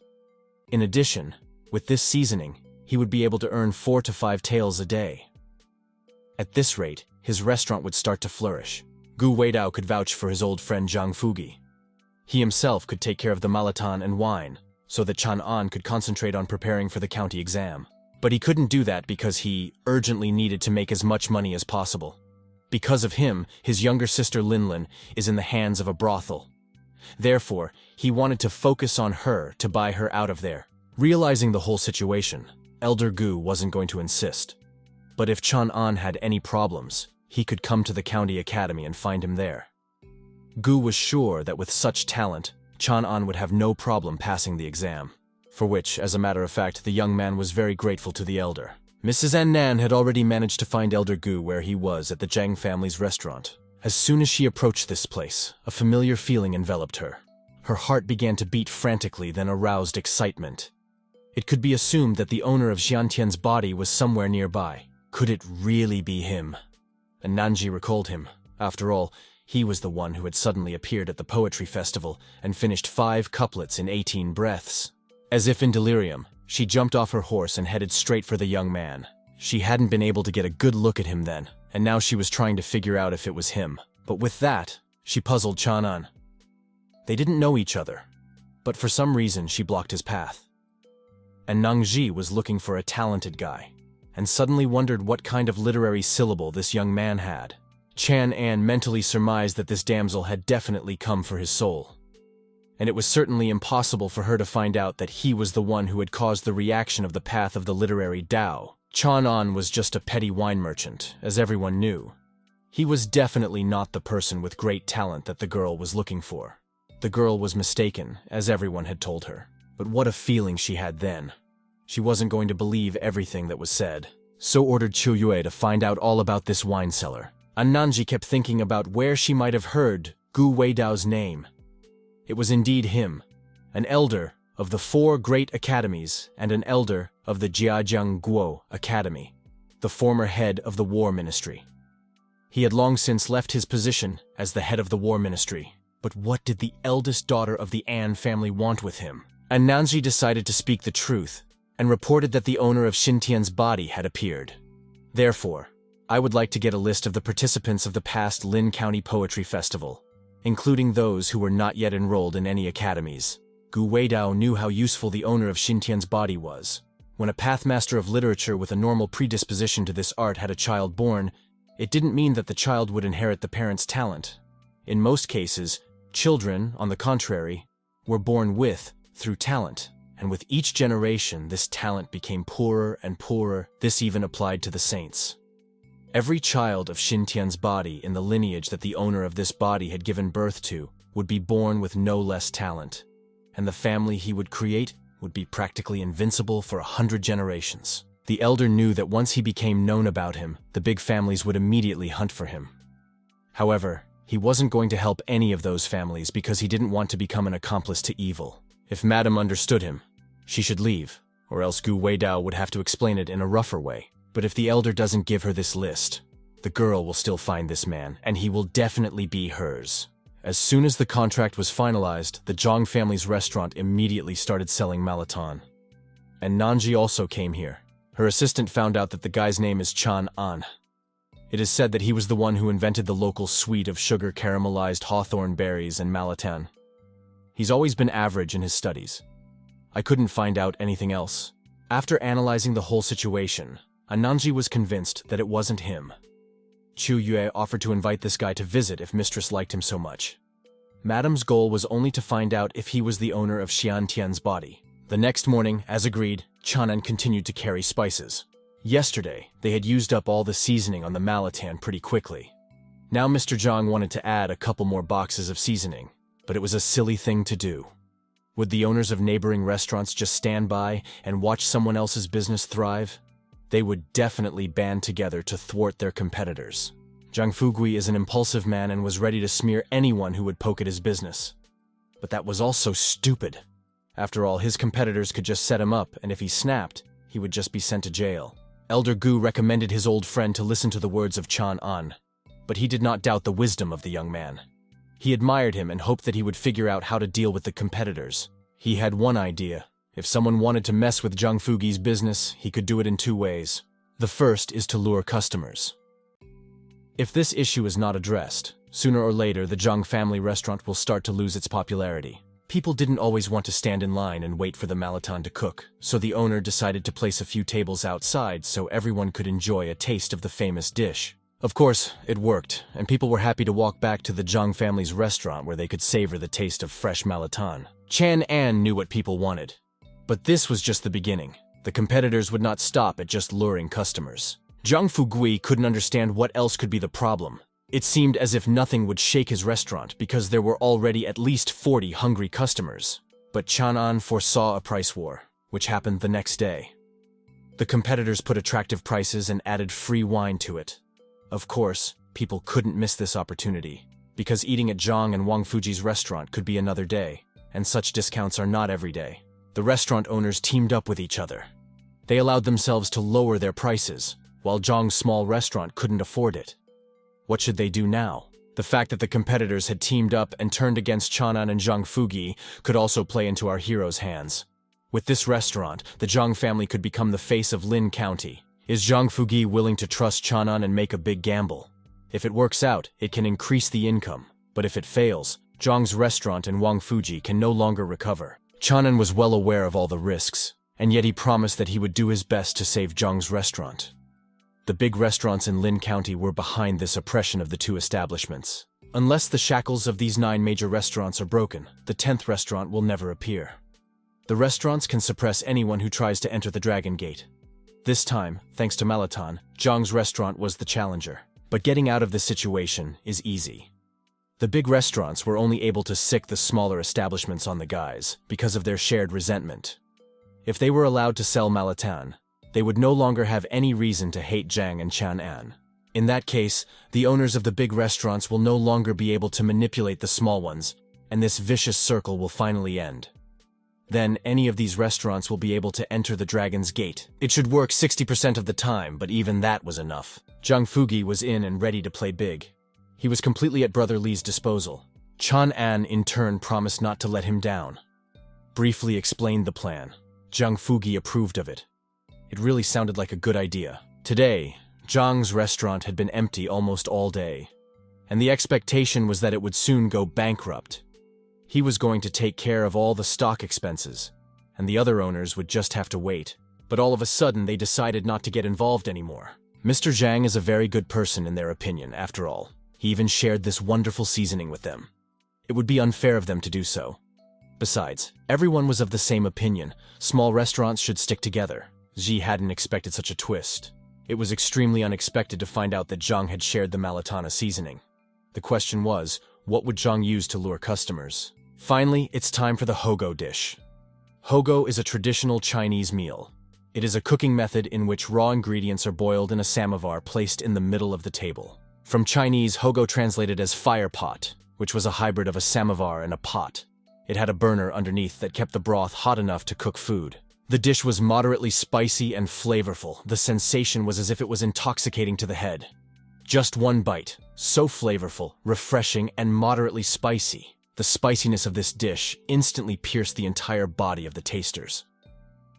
In addition, with this seasoning, he would be able to earn 4 to 5 taels a day. At this rate, his restaurant would start to flourish. Gu Weidao could vouch for his old friend Zhang Fugi. He himself could take care of the malatan and wine, so that Chan An could concentrate on preparing for the county exam. But he couldn't do that because he urgently needed to make as much money as possible. Because of him, his younger sister Linlin is in the hands of a brothel. Therefore, he wanted to focus on her to buy her out of there. Realizing the whole situation, Elder Gu wasn't going to insist. But if Chan An had any problems, he could come to the county academy and find him there. Gu was sure that with such talent, Chan An would have no problem passing the exam. For which, as a matter of fact, the young man was very grateful to the elder. Mrs. Annan had already managed to find Elder Gu where he was at the Zhang family's restaurant. As soon as she approached this place, a familiar feeling enveloped her. Her heart began to beat frantically, then aroused excitement. It could be assumed that the owner of Xiantian's body was somewhere nearby. Could it really be him? And Nanji recalled him. After all, he was the one who had suddenly appeared at the poetry festival and finished 5 couplets in 18 breaths. As if in delirium, she jumped off her horse and headed straight for the young man. She hadn't been able to get a good look at him then, and now she was trying to figure out if it was him. But with that, she puzzled Chan An. They didn't know each other, but for some reason she blocked his path. And Nangji was looking for a talented guy, and suddenly wondered what kind of literary syllable this young man had. Chan An mentally surmised that this damsel had definitely come for his soul. And it was certainly impossible for her to find out that he was the one who had caused the reaction of the path of the literary Tao. Chan An was just a petty wine merchant, as everyone knew. He was definitely not the person with great talent that the girl was looking for. The girl was mistaken, as everyone had told her. But what a feeling she had then. She wasn't going to believe everything that was said. So ordered Qiu Yue to find out all about this wine cellar. Ananji kept thinking about where she might have heard Gu Weidao's name. It was indeed him, an elder of the 4 great academies and an elder of the Jiajiang Guo Academy, the former head of the war ministry. He had long since left his position as the head of the war ministry. But what did the eldest daughter of the An family want with him? Ananji decided to speak the truth and reported that the owner of Xintian's body had appeared. Therefore, I would like to get a list of the participants of the past Lin County Poetry Festival, including those who were not yet enrolled in any academies. Gu Weidao knew how useful the owner of Xintian's body was. When a pathmaster of literature with a normal predisposition to this art had a child born, it didn't mean that the child would inherit the parent's talent. In most cases, children, on the contrary, were born with, through talent. And with each generation, this talent became poorer and poorer. This even applied to the saints. Every child of Xintian's body in the lineage that the owner of this body had given birth to would be born with no less talent, and the family he would create would be practically invincible for 100 generations. The elder knew that once he became known about him, the big families would immediately hunt for him. However, he wasn't going to help any of those families because he didn't want to become an accomplice to evil. If Madame understood him, she should leave, or else Gu Weidao would have to explain it in a rougher way. But if the elder doesn't give her this list, the girl will still find this man, and he will definitely be hers. As soon as the contract was finalized, the Zhang family's restaurant immediately started selling Malatan. And Nanji also came here. Her assistant found out that the guy's name is Chan An. It is said that he was the one who invented the local sweet of sugar caramelized hawthorn berries and Malatan. He's always been average in his studies. I couldn't find out anything else. After analyzing the whole situation, Ananji was convinced that it wasn't him. Chu Yue offered to invite this guy to visit if mistress liked him so much. Madam's goal was only to find out if he was the owner of Xian Tian's body. The next morning, as agreed, Chanan continued to carry spices. Yesterday, they had used up all the seasoning on the malatan pretty quickly. Now Mr. Zhang wanted to add a couple more boxes of seasoning, but it was a silly thing to do. Would the owners of neighboring restaurants just stand by and watch someone else's business thrive? They would definitely band together to thwart their competitors. Zhang Fugui is an impulsive man and was ready to smear anyone who would poke at his business. But that was also stupid. After all, his competitors could just set him up, and if he snapped, he would just be sent to jail. Elder Gu recommended his old friend to listen to the words of Chan An, but he did not doubt the wisdom of the young man. He admired him and hoped that he would figure out how to deal with the competitors. He had one idea. If someone wanted to mess with Zhang Fugi's business, he could do it in two ways. The first is to lure customers. If this issue is not addressed, sooner or later the Zhang family restaurant will start to lose its popularity. People didn't always want to stand in line and wait for the malatan to cook, so the owner decided to place a few tables outside so everyone could enjoy a taste of the famous dish. Of course, it worked, and people were happy to walk back to the Zhang family's restaurant where they could savor the taste of fresh malatan. Chan An knew what people wanted. But this was just the beginning. The competitors would not stop at just luring customers. Zhang Fugui couldn't understand what else could be the problem. It seemed as if nothing would shake his restaurant because there were already at least 40 hungry customers. But Chan An foresaw a price war, which happened the next day. The competitors put attractive prices and added free wine to it. Of course, people couldn't miss this opportunity, because eating at Zhang and Wang Fuji's restaurant could be another day, and such discounts are not every day. The restaurant owners teamed up with each other. They allowed themselves to lower their prices, while Zhang's small restaurant couldn't afford it. What should they do now? The fact that the competitors had teamed up and turned against Chanan and Zhang Fugi could also play into our hero's hands. With this restaurant, the Zhang family could become the face of Lin County. Is Zhang Fugi willing to trust Chanan and make a big gamble? If it works out, it can increase the income. But if it fails, Zhang's restaurant and Wang Fuji can no longer recover. Chanan was well aware of all the risks, and yet he promised that he would do his best to save Zhang's restaurant. The big restaurants in Lin County were behind this oppression of the two establishments. Unless the shackles of these 9 major restaurants are broken, the 10th restaurant will never appear. The restaurants can suppress anyone who tries to enter the Dragon Gate. This time, thanks to Malatan, Zhang's restaurant was the challenger. But getting out of this situation is easy. The big restaurants were only able to sick the smaller establishments on the guys because of their shared resentment. If they were allowed to sell Malatan, they would no longer have any reason to hate Zhang and Chan An. In that case, the owners of the big restaurants will no longer be able to manipulate the small ones, and this vicious circle will finally end. Then any of these restaurants will be able to enter the Dragon's Gate. It should work 60% of the time, but even that was enough. Zhang Fugi was in and ready to play big. He was completely at Brother Li's disposal. Chan An in turn promised not to let him down. Briefly explained the plan. Zhang Fugi approved of it. It really sounded like a good idea. Today, Zhang's restaurant had been empty almost all day, and the expectation was that it would soon go bankrupt. He was going to take care of all the stock expenses, and the other owners would just have to wait. But all of a sudden, they decided not to get involved anymore. Mr. Zhang is a very good person in their opinion, after all. He even shared this wonderful seasoning with them. It would be unfair of them to do so. Besides, everyone was of the same opinion. Small restaurants should stick together. Xi hadn't expected such a twist. It was extremely unexpected to find out that Zhang had shared the Malatana seasoning. The question was, what would Zhang use to lure customers? Finally, it's time for the Hogo dish. Hogo is a traditional Chinese meal. It is a cooking method in which raw ingredients are boiled in a samovar placed in the middle of the table. From Chinese, Hogo translated as fire pot, which was a hybrid of a samovar and a pot. It had a burner underneath that kept the broth hot enough to cook food. The dish was moderately spicy and flavorful. The sensation was as if it was intoxicating to the head. Just one bite, so flavorful, refreshing, and moderately spicy. The spiciness of this dish instantly pierced the entire body of the tasters.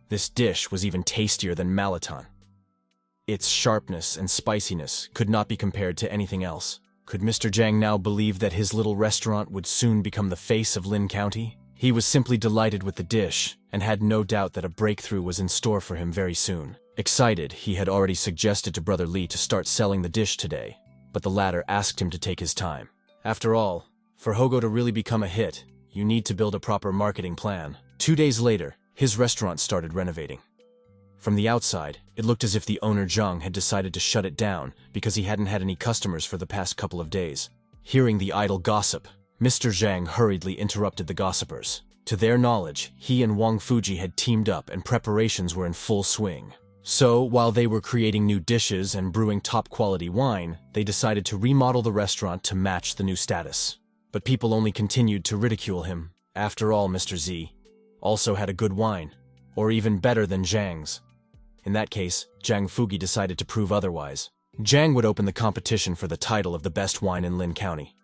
This dish was even tastier than Malatan. Its sharpness and spiciness could not be compared to anything else. Could Mr. Zhang now believe that his little restaurant would soon become the face of Lin County? He was simply delighted with the dish, and had no doubt that a breakthrough was in store for him very soon. Excited, he had already suggested to Brother Li to start selling the dish today. but the latter asked him to take his time. After all, for Hogo to really become a hit, you need to build a proper marketing plan. 2 days later, his restaurant started renovating. From the outside, it looked as if the owner Zhang had decided to shut it down because he hadn't had any customers for the past couple of days. Hearing the idle gossip, Mr. Zhang hurriedly interrupted the gossipers. To their knowledge, he and Wang Fuji had teamed up and preparations were in full swing. So, while they were creating new dishes and brewing top-quality wine, they decided to remodel the restaurant to match the new status. But people only continued to ridicule him. After all, Mr. Z also had a good wine, or even better than Zhang's. In that case, Zhang Fugi decided to prove otherwise. Zhang would open the competition for the title of the best wine in Lin County.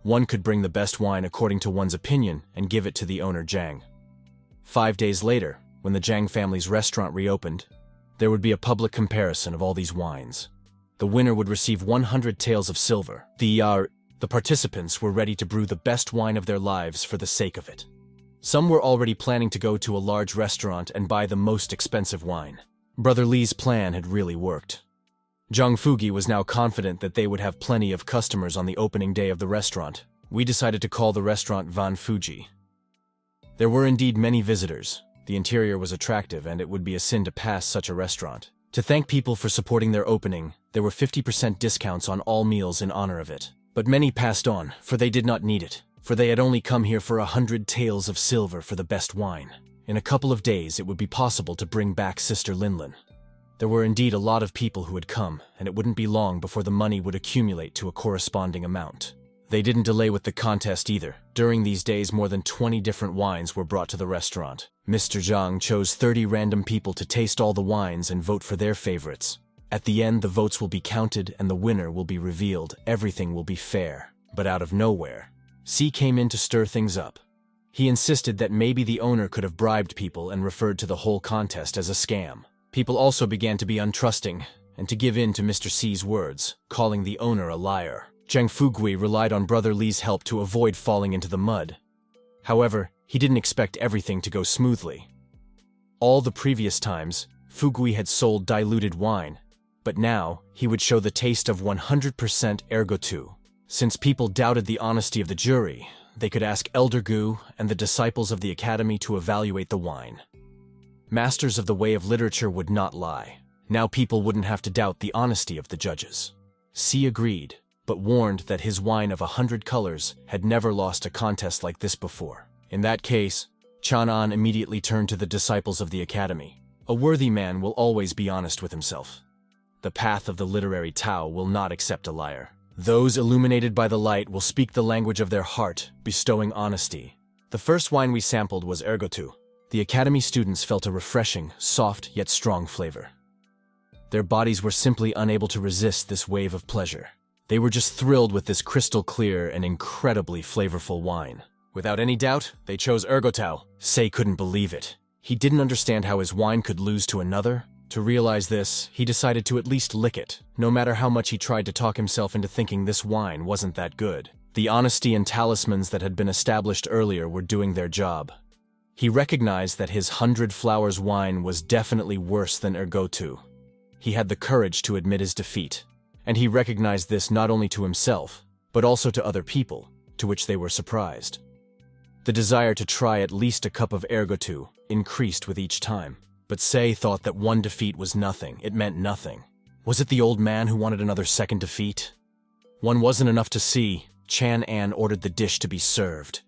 One could bring the best wine according to one's opinion and give it to the owner Zhang. 5 days later, when the Zhang family's restaurant reopened, there would be a public comparison of all these wines. The winner would receive 100 taels of silver. The participants were ready to brew the best wine of their lives for the sake of it. Some were already planning to go to a large restaurant and buy the most expensive wine. Brother Li's plan had really worked. Zhang Fugi was now confident that they would have plenty of customers on the opening day of the restaurant. We decided to call the restaurant Van Fuji. There were indeed many visitors. The interior was attractive and it would be a sin to pass such a restaurant. To thank people for supporting their opening, there were 50% discounts on all meals in honor of it. But many passed on, for they did not need it, for they had only come here for 100 taels of silver for the best wine. In a couple of days, it would be possible to bring back Sister Linlin. There were indeed a lot of people who had come, and it wouldn't be long before the money would accumulate to a corresponding amount. They didn't delay with the contest either. During these days, more than 20 different wines were brought to the restaurant. Mr. Zhang chose 30 random people to taste all the wines and vote for their favorites. At the end, the votes will be counted and the winner will be revealed. Everything will be fair. But out of nowhere, C came in to stir things up. He insisted that maybe the owner could have bribed people and referred to the whole contest as a scam. People also began to be untrusting and to give in to Mr. C's words, calling the owner a liar. Zhang Fugui relied on Brother Li's help to avoid falling into the mud. However, he didn't expect everything to go smoothly. All the previous times, Fugui had sold diluted wine, but now he would show the taste of 100% ergotu. Since people doubted the honesty of the jury, they could ask Elder Gu and the disciples of the academy to evaluate the wine. Masters of the way of literature would not lie. Now people wouldn't have to doubt the honesty of the judges. C agreed, but warned that his wine of 100 colors had never lost a contest like this before. In that case, Chang'an immediately turned to the disciples of the academy. A worthy man will always be honest with himself. The path of the literary Tao will not accept a liar. Those illuminated by the light will speak the language of their heart, bestowing honesty. The first wine we sampled was ergotu. The academy students felt a refreshing, soft yet strong flavor. Their bodies were simply unable to resist this wave of pleasure. They were just thrilled with this crystal clear and incredibly flavorful wine. Without any doubt, they chose ergotau. Sei couldn't believe it. He didn't understand how his wine could lose to another. To realize this, he decided to at least lick it, no matter how much he tried to talk himself into thinking this wine wasn't that good. The honesty and talismans that had been established earlier were doing their job. He recognized that his 100 flowers wine was definitely worse than ergotu. He had the courage to admit his defeat, and he recognized this not only to himself, but also to other people, to which they were surprised. The desire to try at least a cup of ergotu increased with each time, but Sei thought that one defeat was nothing, it meant nothing. Was it the old man who wanted another second defeat? One wasn't enough to see. Chang'an ordered the dish to be served.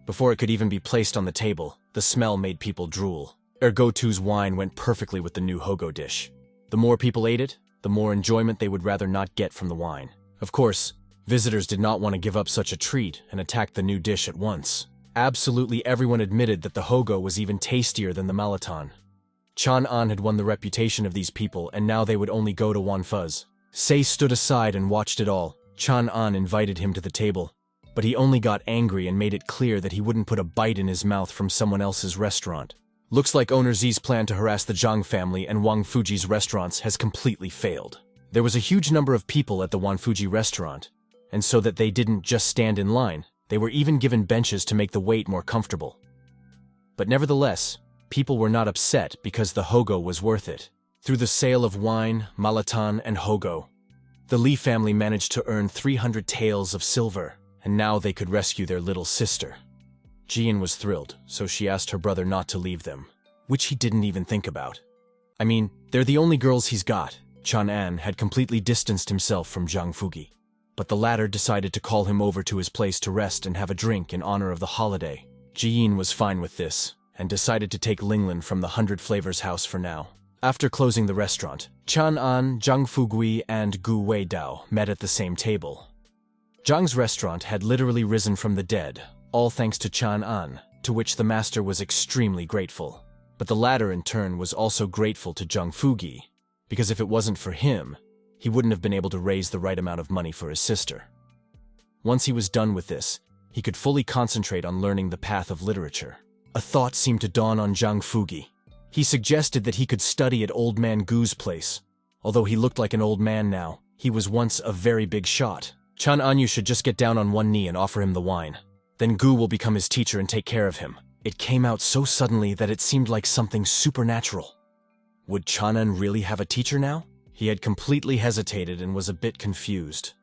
Before it could even be placed on the table, the smell made people drool. Ergotu's wine went perfectly with the new Hogo dish. The more people ate it, the more enjoyment they would rather not get from the wine. Of course, visitors did not want to give up such a treat and attack the new dish at once. Absolutely everyone admitted that the Hogo was even tastier than the Malaton. Chang'an had won the reputation of these people, and now they would only go to Wanfuz. Sei stood aside and watched it all. Chang'an invited him to the table, but he only got angry and made it clear that he wouldn't put a bite in his mouth from someone else's restaurant. Looks like owner Zi's plan to harass the Zhang family and Wang Fuji's restaurants has completely failed. There was a huge number of people at the Wang Fuji restaurant, and so that they didn't just stand in line, they were even given benches to make the wait more comfortable. But nevertheless, people were not upset because the Hogo was worth it. Through the sale of wine, Malatan, and Hogo, The Li family managed to earn 300 taels of silver, and now they could rescue their little sister. Jian was thrilled, so she asked her brother not to leave them, which he didn't even think about. I mean, they're the only girls he's got. Chang'an had completely distanced himself from Zhang Fugi, but the latter decided to call him over to his place to rest and have a drink in honor of the holiday. Jian was fine with this, and decided to take Linglin from the 100 Flavors house for now. After closing the restaurant, Chang'an, Zhang Fugui, and Gu Weidao met at the same table. Zhang's restaurant had literally risen from the dead, all thanks to Chang'an, to which the master was extremely grateful. But the latter in turn was also grateful to Zhang Fugi, because if it wasn't for him, he wouldn't have been able to raise the right amount of money for his sister. Once he was done with this, he could fully concentrate on learning the path of literature. A thought seemed to dawn on Zhang Fugi. He suggested that he could study at Old Man Gu's place. Although he looked like an old man now, he was once a very big shot. Chang'an should just get down on one knee and offer him the wine. Then Gu will become his teacher and take care of him. It came out so suddenly that it seemed like something supernatural. Would Chang'an really have a teacher now? He had completely hesitated and was a bit confused.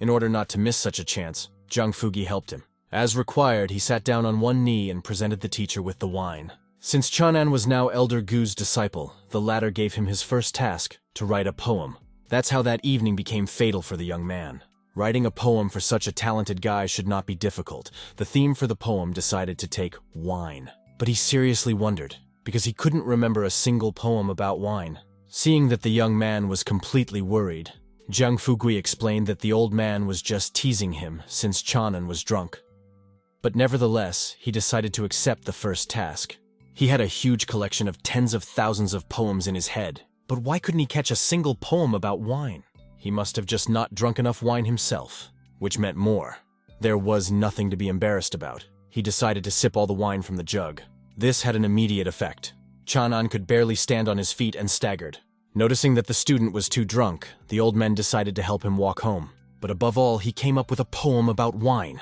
In order not to miss such a chance, Zhang Fugi helped him. As required, he sat down on one knee and presented the teacher with the wine. Since Chang'an was now Elder Gu's disciple, the latter gave him his first task, to write a poem. That's how that evening became fatal for the young man. Writing a poem for such a talented guy should not be difficult. The theme for the poem decided to take wine. But he seriously wondered, because he couldn't remember a single poem about wine. Seeing that the young man was completely worried, Zhang Fugui explained that the old man was just teasing him since Chang'an was drunk. But nevertheless, he decided to accept the first task. He had a huge collection of tens of thousands of poems in his head, but why couldn't he catch a single poem about wine? He must have just not drunk enough wine himself, which meant more. There was nothing to be embarrassed about. He decided to sip all the wine from the jug. This had an immediate effect. Chang'an could barely stand on his feet and staggered. Noticing that the student was too drunk, the old men decided to help him walk home. But above all, he came up with a poem about wine.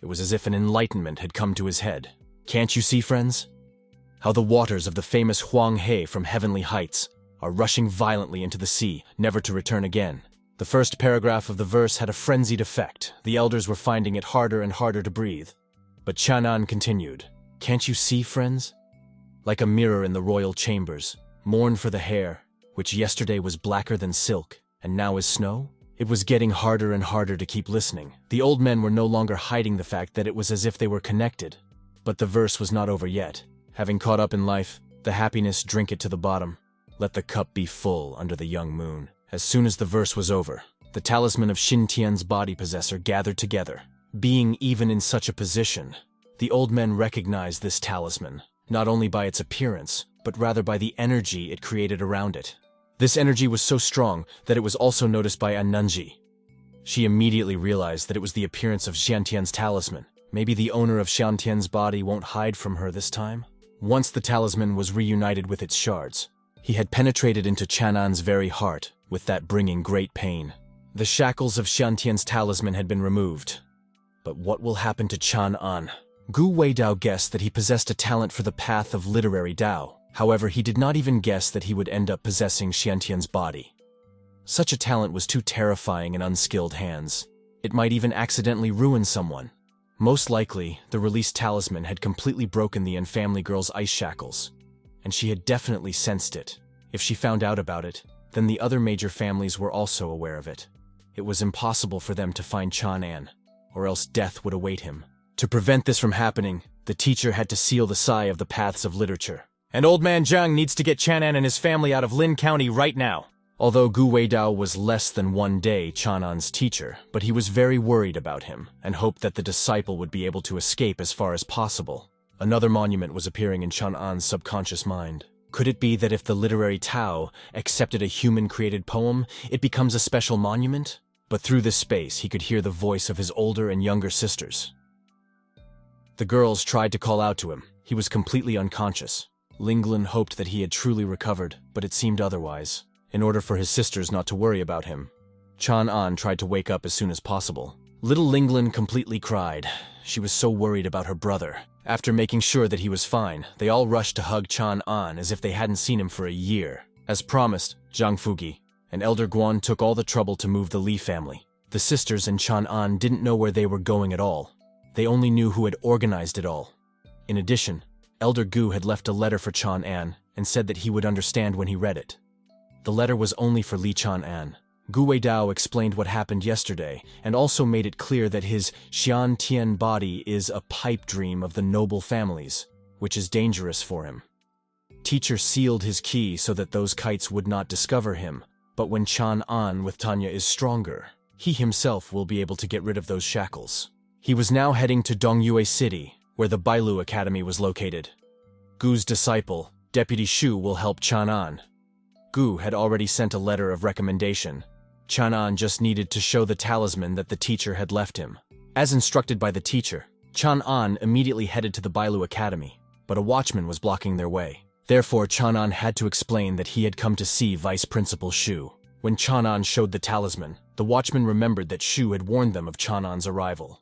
It was as if an enlightenment had come to his head. Can't you see, friends? How the waters of the famous Huang He from Heavenly Heights are rushing violently into the sea, never to return again. The first paragraph of the verse had a frenzied effect. The elders were finding it harder and harder to breathe. But Chang'an continued. Can't you see, friends? Like a mirror in the royal chambers, mourn for the hair, which yesterday was blacker than silk, and now is snow? It was getting harder and harder to keep listening. The old men were no longer hiding the fact that it was as if they were connected. But the verse was not over yet. Having caught up in life, the happiness drink it to the bottom. Let the cup be full under the young moon. As soon as the verse was over, the talisman of Xin Tian's body possessor gathered together. Being even in such a position, the old men recognized this talisman, not only by its appearance, but rather by the energy it created around it. This energy was so strong that it was also noticed by Anunji. She immediately realized that it was the appearance of Xiantian's talisman. Maybe the owner of Xiantian's body won't hide from her this time? Once the talisman was reunited with its shards, he had penetrated into Chang'an's very heart, with that bringing great pain. The shackles of Xiantian's talisman had been removed. But what will happen to Chang'an? Gu Weidao guessed that he possessed a talent for the path of literary Dao. However, he did not even guess that he would end up possessing Xiantian's body. Such a talent was too terrifying in unskilled hands. It might even accidentally ruin someone. Most likely, the released talisman had completely broken the Yen family girl's ice shackles, and she had definitely sensed it. If she found out about it, then the other major families were also aware of it. It was impossible for them to find Chang'an, or else death would await him. To prevent this from happening, the teacher had to seal the sigh of the paths of literature. And Old Man Zhang needs to get Chang'an and his family out of Lin County right now. Although Gu Weidao was less than one day Chang'an's teacher, but he was very worried about him and hoped that the disciple would be able to escape as far as possible. Another monument was appearing in Chang'an's subconscious mind. Could it be that if the literary Tao accepted a human-created poem, it becomes a special monument? But through this space, he could hear the voice of his older and younger sisters. The girls tried to call out to him. He was completely unconscious. Linglin hoped that he had truly recovered, but it seemed otherwise. In order for his sisters not to worry about him, Chang'an tried to wake up as soon as possible. Little Linglin completely cried. She was so worried about her brother. After making sure that he was fine, they all rushed to hug Chang'an as if they hadn't seen him for a year. As promised, Zhang Fugi, and Elder Guan took all the trouble to move the Li family. The sisters and Chan An didn't know where they were going at all. They only knew who had organized it all. In addition, Elder Gu had left a letter for Chan An and said that he would understand when he read it. The letter was only for Li Chan An. Gu Weidao explained what happened yesterday and also made it clear that his Xian Tian body is a pipe dream of the noble families, which is dangerous for him. Teacher sealed his key so that those kites would not discover him, but when Chan An with Tanya is stronger, he himself will be able to get rid of those shackles. He was now heading to Dongyue City, where the Bailu Academy was located. Gu's disciple, Deputy Shu, will help Chan An. Gu had already sent a letter of recommendation. Chan An just needed to show the talisman that the teacher had left him. As instructed by the teacher, Chan An immediately headed to the Bailu Academy, but a watchman was blocking their way. Therefore, Chan An had to explain that he had come to see Vice Principal Shu. When Chan An showed the talisman, the watchman remembered that Shu had warned them of Chan An's arrival.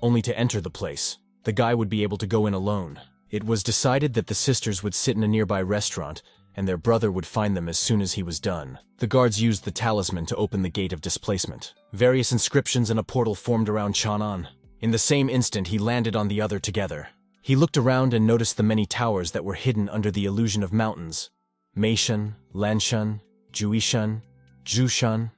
Only to enter the place, the guy would be able to go in alone. It was decided that the sisters would sit in a nearby restaurant, and their brother would find them as soon as he was done. The guards used the talisman to open the gate of displacement. Various inscriptions and a portal formed around Chan An. In the same instant, he landed on the other together. He looked around and noticed the many towers that were hidden under the illusion of mountains. Meishan, Lanshan, Juishan, Zhushan.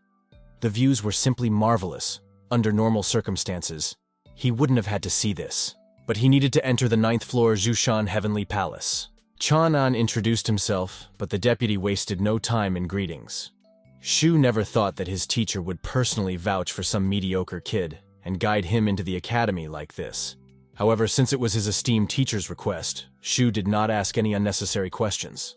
The views were simply marvelous. Under normal circumstances, he wouldn't have had to see this. But he needed to enter the 9th floor Zhushan Heavenly Palace. Chan An introduced himself, but the deputy wasted no time in greetings. Shu never thought that his teacher would personally vouch for some mediocre kid and guide him into the academy like this. However, since it was his esteemed teacher's request, Shu did not ask any unnecessary questions.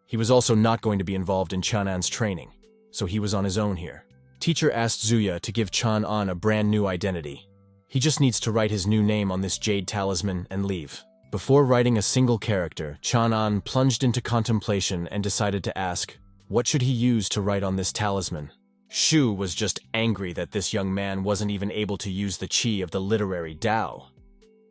He was also not going to be involved in Chan An's training, so he was on his own here. Teacher asked Zuya to give Chan An a brand new identity. He just needs to write his new name on this jade talisman and leave. Before writing a single character, Chan An plunged into contemplation and decided to ask, what should he use to write on this talisman? Shu was just angry that this young man wasn't even able to use the chi of the literary Tao.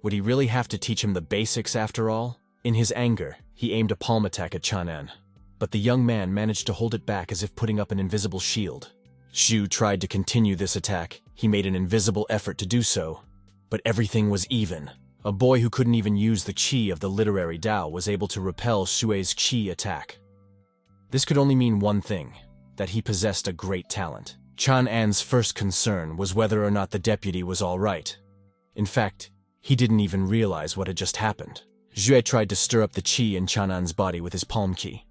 Would he really have to teach him the basics after all? In his anger, he aimed a palm attack at Chan An, but the young man managed to hold it back as if putting up an invisible shield. Shu tried to continue this attack. He made an invisible effort to do so, but everything was even. A boy who couldn't even use the chi of the literary Tao was able to repel Shui's chi attack. This could only mean one thing, that he possessed a great talent. Chan An's first concern was whether or not the deputy was all right. In fact, he didn't even realize what had just happened. Xue tried to stir up the chi in Chan An's body with his palm ki,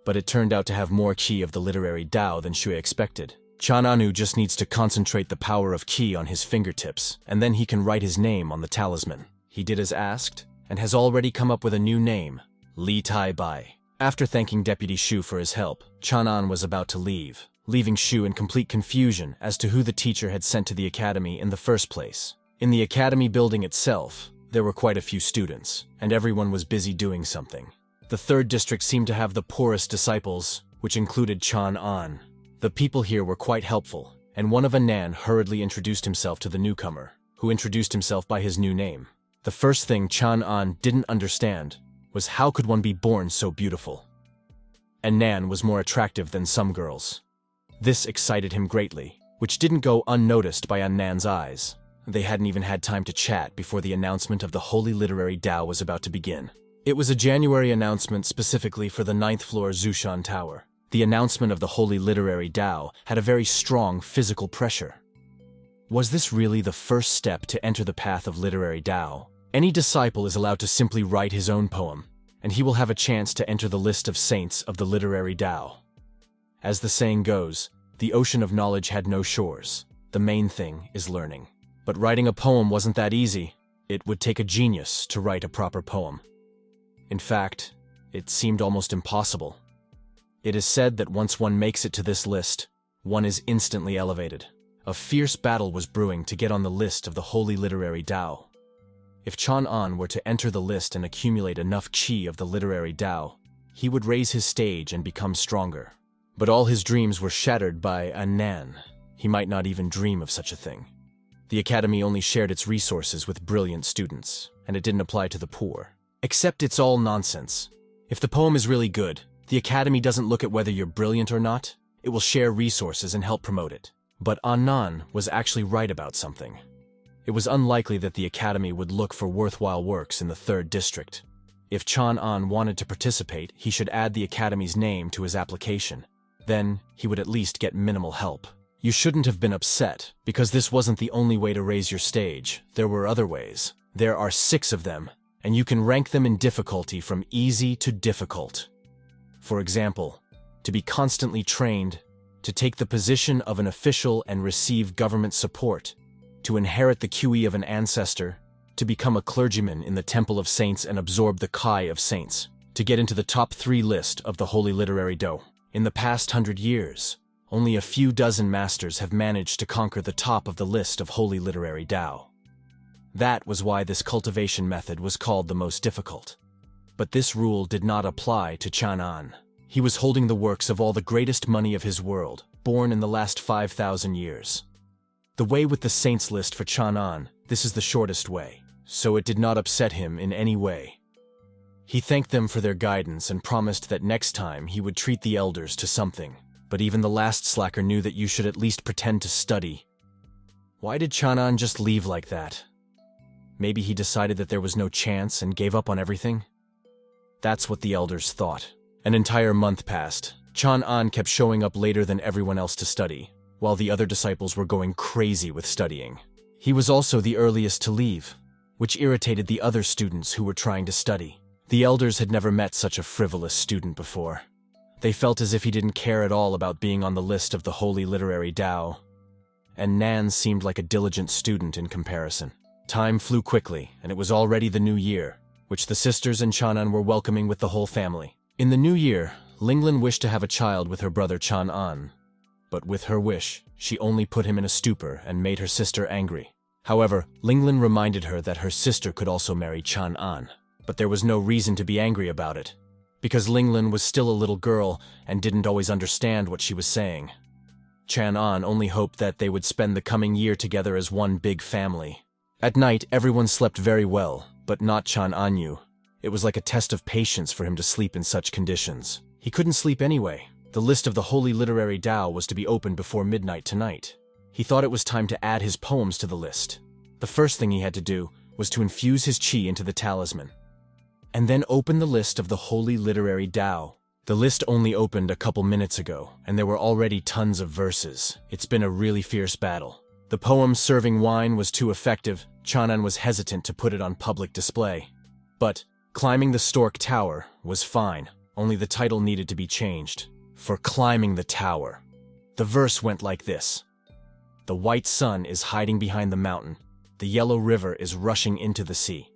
but it turned out to have more ki of the literary Tao than Xue expected. Chan Anu just needs to concentrate the power of ki on his fingertips, and then he can write his name on the talisman. He did as asked, and has already come up with a new name, Li Tai Bai. After thanking Deputy Shu for his help, Chan An was about to leave, leaving Shu in complete confusion as to who the teacher had sent to the academy in the first place. In the academy building itself, there were quite a few students, and everyone was busy doing something. The 3rd district seemed to have the poorest disciples, which included Chan An. The people here were quite helpful, and one of Anan hurriedly introduced himself to the newcomer, who introduced himself by his new name. The first thing Chan An didn't understand was how could one be born so beautiful? Anan was more attractive than some girls. This excited him greatly, which didn't go unnoticed by Anan's eyes. They hadn't even had time to chat before the announcement of the Holy Literary Tao was about to begin. It was a January announcement specifically for the 9th floor Zhushan Tower. The announcement of the Holy Literary Tao had a very strong physical pressure. Was this really the first step to enter the path of literary Tao? Any disciple is allowed to simply write his own poem, and he will have a chance to enter the list of saints of the literary Tao. As the saying goes, the ocean of knowledge had no shores. The main thing is learning. But writing a poem wasn't that easy. It would take a genius to write a proper poem. In fact, it seemed almost impossible. It is said that once one makes it to this list, one is instantly elevated. A fierce battle was brewing to get on the list of the Holy Literary Tao. If Chan An were to enter the list and accumulate enough chi of the literary Tao, he would raise his stage and become stronger. But all his dreams were shattered by Anan. He might not even dream of such a thing. The academy only shared its resources with brilliant students, and it didn't apply to the poor. Except it's all nonsense. If the poem is really good, the academy doesn't look at whether you're brilliant or not. it will share resources and help promote it. But Annan was actually right about something. It was unlikely that the academy would look for worthwhile works in the 3rd district. If Chang'an wanted to participate, he should add the academy's name to his application. Then, he would at least get minimal help. You shouldn't have been upset, because this wasn't the only way to raise your stage. There were other ways. There are 6 of them, and you can rank them in difficulty from easy to difficult. For example, to be constantly trained, to take the position of an official and receive government support, to inherit the QE of an ancestor, to become a clergyman in the Temple of Saints and absorb the Kai of Saints, to get into the top 3 list of the Holy Literary Dao. In the past 100 years, only a few dozen masters have managed to conquer the top of the list of Holy Literary Dao. That was why this cultivation method was called the most difficult. But this rule did not apply to Chang'an. He was holding the works of all the greatest money of his world, born in the last 5,000 years. The way with the saints list for Chang'an, this is the shortest way, so it did not upset him in any way. He thanked them for their guidance and promised that next time he would treat the elders to something, but even the last slacker knew that you should at least pretend to study. Why did Chang'an just leave like that? Maybe he decided that there was no chance and gave up on everything? That's what the elders thought. An entire month passed. Chang'an kept showing up later than everyone else to study, while the other disciples were going crazy with studying. He was also the earliest to leave, which irritated the other students who were trying to study. The elders had never met such a frivolous student before. They felt as if he didn't care at all about being on the list of the Holy Literary Dao. And Nan seemed like a diligent student in comparison. Time flew quickly, and it was already the new year, which the sisters and Chang'an were welcoming with the whole family. In the new year, Linglin wished to have a child with her brother Chang'an. But with her wish, she only put him in a stupor and made her sister angry. However, Linglin reminded her that her sister could also marry Chang'an. But there was no reason to be angry about it, because Linglin was still a little girl and didn't always understand what she was saying. Chang'an only hoped that they would spend the coming year together as one big family. At night, everyone slept very well, but not Chang'an. It was like a test of patience for him to sleep in such conditions. He couldn't sleep anyway. The list of the Holy Literary Dao was to be opened before midnight tonight. He thought it was time to add his poems to the list. The first thing he had to do was to infuse his qi into the talisman, and then open the list of the Holy Literary Dao. The list only opened a couple minutes ago, and there were already tons of verses. It's been a really fierce battle. The poem Serving Wine was too effective. Chang'an was hesitant to put it on public display. But Climbing the Stork Tower was fine, only the title needed to be changed. For Climbing the Tower. The verse went like this. The white sun is hiding behind the mountain. The yellow river is rushing into the sea.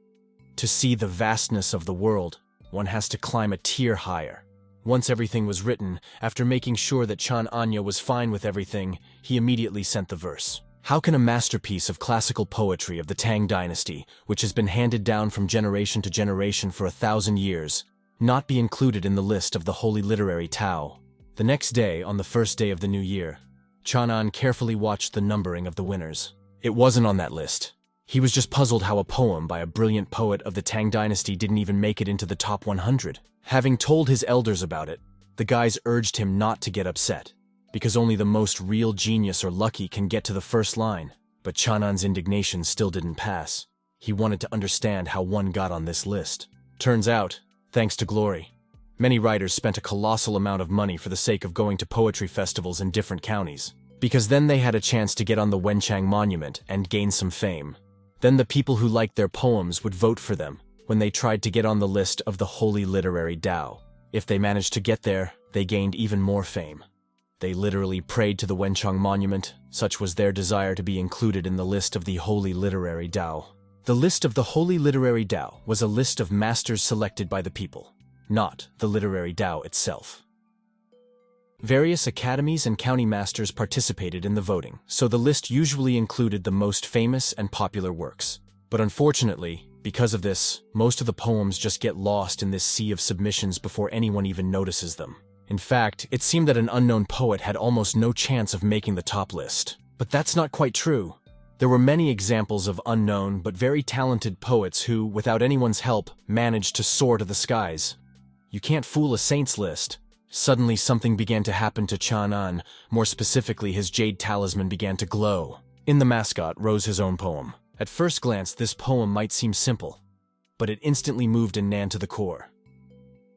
To see the vastness of the world, one has to climb a tier higher. Once everything was written, after making sure that Chang'an was fine with everything, he immediately sent the verse. How can a masterpiece of classical poetry of the Tang dynasty, which has been handed down from generation to generation for 1,000 years, not be included in the list of the Holy Literary Dao? The next day, on the first day of the new year, Chang'an carefully watched the numbering of the winners. It wasn't on that list. He was just puzzled how a poem by a brilliant poet of the Tang dynasty didn't even make it into the top 100. Having told his elders about it, the guys urged him not to get upset, because only the most real genius or lucky can get to the first line. But Chang'an's indignation still didn't pass. He wanted to understand how one got on this list. Turns out, thanks to Glory, many writers spent a colossal amount of money for the sake of going to poetry festivals in different counties, because then they had a chance to get on the Wenchang Monument and gain some fame. Then the people who liked their poems would vote for them when they tried to get on the list of the Holy Literary Dao. If they managed to get there, they gained even more fame. They literally prayed to the Wenchang Monument. Such was their desire to be included in the list of the Holy Literary Dao. The list of the Holy Literary Dao was a list of masters selected by the people, not the Literary Dao itself. Various academies and county masters participated in the voting, so the list usually included the most famous and popular works. But unfortunately, because of this, most of the poems just get lost in this sea of submissions before anyone even notices them. In fact, it seemed that an unknown poet had almost no chance of making the top list. But that's not quite true. There were many examples of unknown but very talented poets who, without anyone's help, managed to soar to the skies. You can't fool a saints list. Suddenly something began to happen to Chang'an, more specifically his jade talisman began to glow. In the mascot rose his own poem. At first glance this poem might seem simple, but it instantly moved Nan to the core.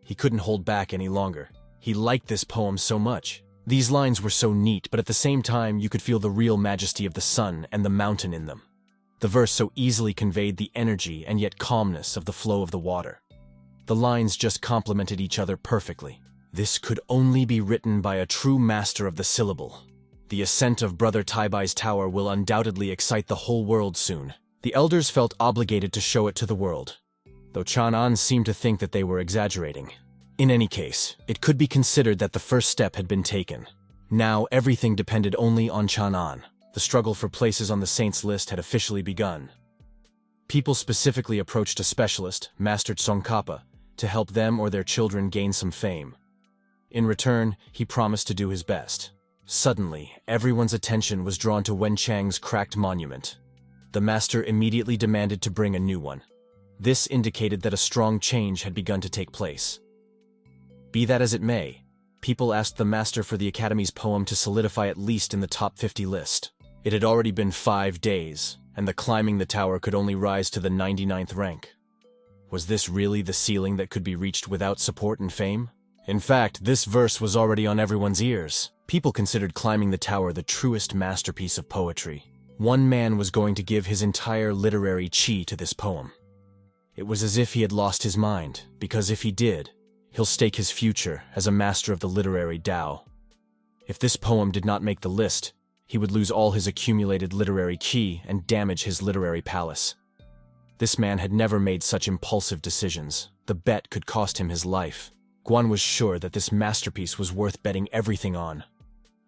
He couldn't hold back any longer. He liked this poem so much. These lines were so neat, but at the same time you could feel the real majesty of the sun and the mountain in them. The verse so easily conveyed the energy and yet calmness of the flow of the water. The lines just complemented each other perfectly. This could only be written by a true master of the syllable. The ascent of Brother Taibai's tower will undoubtedly excite the whole world soon. The elders felt obligated to show it to the world, though Chang'an seemed to think that they were exaggerating. In any case, it could be considered that the first step had been taken. Now everything depended only on Chang'an. The struggle for places on the saints' list had officially begun. People specifically approached a specialist, Master Tsongkhapa, to help them or their children gain some fame. In return, he promised to do his best. Suddenly, everyone's attention was drawn to Wenchang's cracked monument. The master immediately demanded to bring a new one. This indicated that a strong change had begun to take place. Be that as it may, people asked the master for the Academy's poem to solidify at least in the top 50 list. It had already been 5 days, and the climbing the tower could only rise to the 99th rank. Was this really the ceiling that could be reached without support and fame? In fact, this verse was already on everyone's ears. People considered climbing the tower the truest masterpiece of poetry. One man was going to give his entire literary chi to this poem. It was as if he had lost his mind, because if he did, he'll stake his future as a master of the literary Tao. If this poem did not make the list, he would lose all his accumulated literary chi and damage his literary palace. This man had never made such impulsive decisions. The bet could cost him his life. Guan was sure that this masterpiece was worth betting everything on.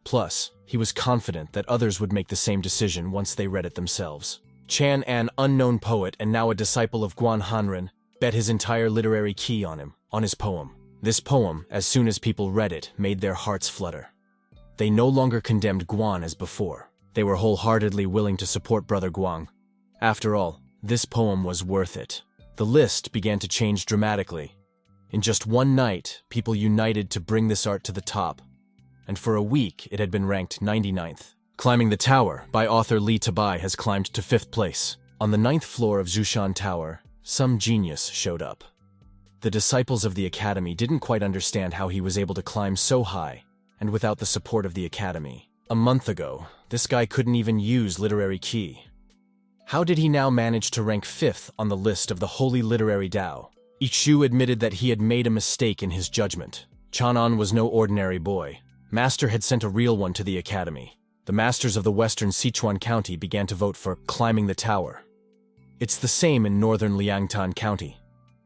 Plus, he was confident that others would make the same decision once they read it themselves. Chan, an unknown poet and now a disciple of Guan Hanren, bet his entire literary chi on him, on his poem. This poem, as soon as people read it, made their hearts flutter. They no longer condemned Guan as before. They were wholeheartedly willing to support Brother Guang. After all, this poem was worth it. The list began to change dramatically. In just one night, people united to bring this art to the top, and for a week it had been ranked 99th. Climbing the Tower by author Li Tabai has climbed to 5th place. On the 9th floor of Zushan Tower, some genius showed up. The disciples of the Academy didn't quite understand how he was able to climb so high, and without the support of the Academy. A month ago, this guy couldn't even use literary ki. How did he now manage to rank 5th on the list of the Holy Literary Tao? Ichu admitted that he had made a mistake in his judgment. Chang'an was no ordinary boy. Master had sent a real one to the Academy. The masters of the western Sichuan County began to vote for climbing the tower. It's the same in northern Liangtan County,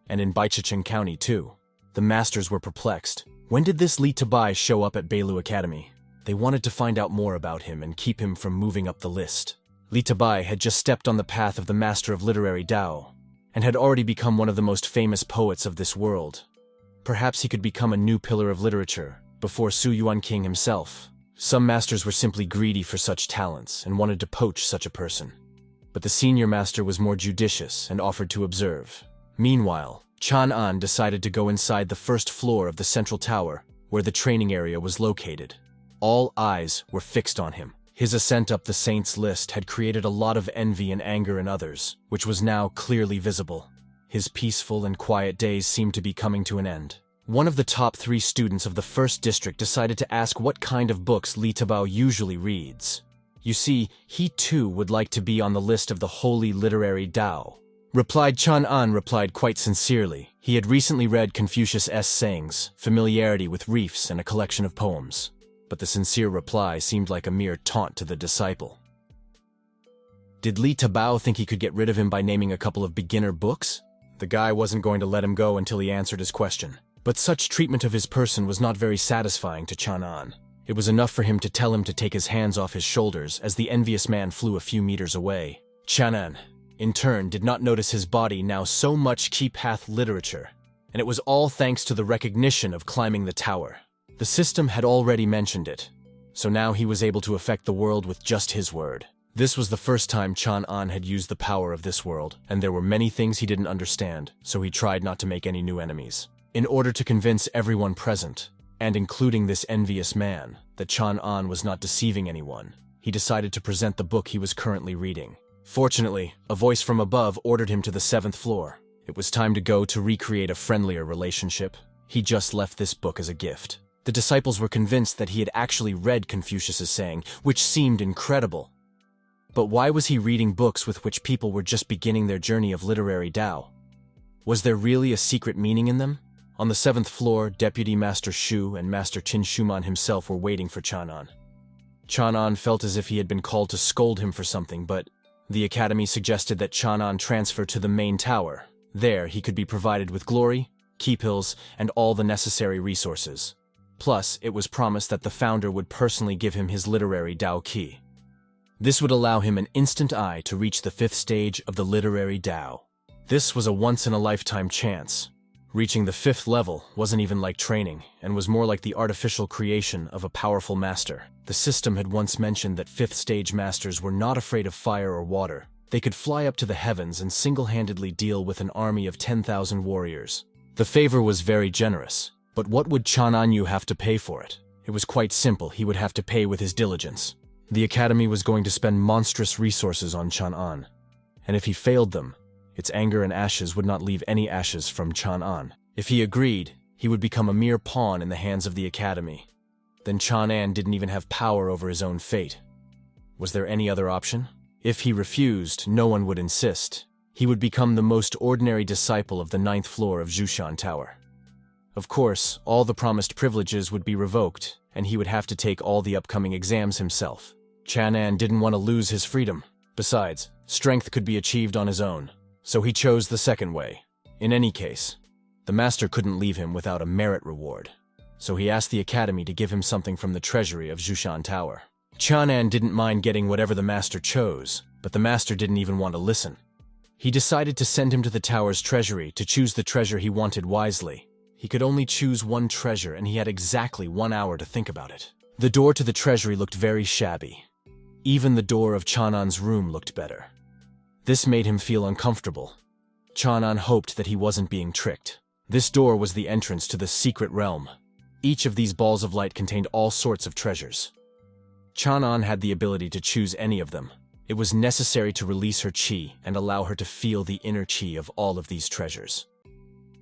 and in Baichicheng County too. The masters were perplexed. When did this Li Tabai show up at Beilu Academy? They wanted to find out more about him and keep him from moving up the list. Li Tabai had just stepped on the path of the master of literary Tao, and had already become one of the most famous poets of this world. Perhaps he could become a new pillar of literature, before Su Yuan King himself. Some masters were simply greedy for such talents and wanted to poach such a person. But the senior master was more judicious and offered to observe. Meanwhile, Chang'an decided to go inside the 1st floor of the central tower, where the training area was located. All eyes were fixed on him. His ascent up the saints' list had created a lot of envy and anger in others, which was now clearly visible. His peaceful and quiet days seemed to be coming to an end. One of the top 3 students of the 1st district decided to ask what kind of books Li Tabao usually reads. You see, he too would like to be on the list of the Holy Literary Tao. Chang'an replied quite sincerely. He had recently read Confucius' sayings, Familiarity with Reefs, and a collection of poems. But the sincere reply seemed like a mere taunt to the disciple. Did Li Tabao think he could get rid of him by naming a couple of beginner books? The guy wasn't going to let him go until he answered his question. But such treatment of his person was not very satisfying to Chang'an. It was enough for him to tell him to take his hands off his shoulders as the envious man flew a few meters away. Chang'an, in turn, did not notice his body now so much key path literature, and it was all thanks to the recognition of climbing the tower. The system had already mentioned it, so now he was able to affect the world with just his word. This was the first time Chang'an had used the power of this world, and there were many things he didn't understand, so he tried not to make any new enemies. In order to convince everyone present, and including this envious man, that Chang'an was not deceiving anyone. He decided to present the book he was currently reading. Fortunately, a voice from above ordered him to the 7th floor. It was time to go to recreate a friendlier relationship. He just left this book as a gift. The disciples were convinced that he had actually read Confucius's saying, which seemed incredible. But why was he reading books with which people were just beginning their journey of literary Tao? Was there really a secret meaning in them? On the 7th floor, Deputy Master Shu and Master Qin Shuman himself were waiting for Chang'an. Chang'an felt as if he had been called to scold him for something, but the academy suggested that Chang'an transfer to the main tower. There, he could be provided with glory, key pills, and all the necessary resources. Plus, it was promised that the founder would personally give him his literary Tao key. This would allow him an instant eye to reach the 5th stage of the literary Tao. This was a once-in-a-lifetime chance. Reaching the 5th level wasn't even like training, and was more like the artificial creation of a powerful master. The system had once mentioned that 5th stage masters were not afraid of fire or water. They could fly up to the heavens and single-handedly deal with an army of 10,000 warriors. The favor was very generous, but what would Chang'an have to pay for it? It was quite simple. He would have to pay with his diligence. The academy was going to spend monstrous resources on Chang'an, and if he failed them, its anger and ashes would not leave any ashes from Chang'an. If he agreed, he would become a mere pawn in the hands of the academy. Then Chang'an didn't even have power over his own fate. Was there any other option? If he refused, no one would insist. He would become the most ordinary disciple of the 9th floor of Zhushan Tower. Of course, all the promised privileges would be revoked, and he would have to take all the upcoming exams himself. Chang'an didn't want to lose his freedom. Besides, strength could be achieved on his own, so he chose the second way. In any case, the master couldn't leave him without a merit reward, so he asked the academy to give him something from the treasury of Zhushan Tower. Chang'an didn't mind getting whatever the master chose, but the master didn't even want to listen. He decided to send him to the tower's treasury to choose the treasure he wanted wisely. He could only choose one treasure, and he had exactly 1 hour to think about it. The door to the treasury looked very shabby. Even the door of Chang'an's room looked better. This made him feel uncomfortable. Chang'an hoped that he wasn't being tricked. This door was the entrance to the secret realm. Each of these balls of light contained all sorts of treasures. Chang'an had the ability to choose any of them. It was necessary to release her qi and allow her to feel the inner qi of all of these treasures.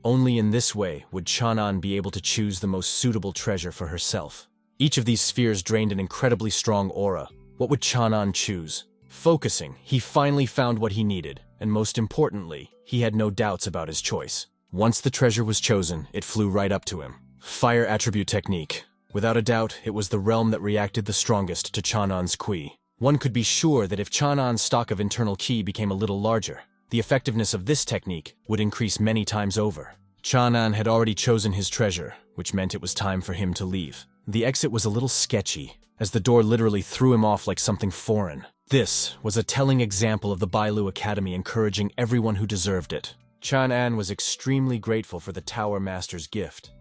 Only in this way would Chang'an be able to choose the most suitable treasure for herself. Each of these spheres drained an incredibly strong aura. What would Chang'an choose? Focusing, he finally found what he needed, and most importantly, he had no doubts about his choice. Once the treasure was chosen, it flew right up to him. Fire attribute technique. Without a doubt, it was the realm that reacted the strongest to Chang'an's qi. One could be sure that if Chang'an's stock of internal qi became a little larger, the effectiveness of this technique would increase many times over. Chang'an had already chosen his treasure, which meant it was time for him to leave. The exit was a little sketchy, as the door literally threw him off like something foreign. This was a telling example of the Bailu Academy encouraging everyone who deserved it. Chang'an was extremely grateful for the Tower Master's gift,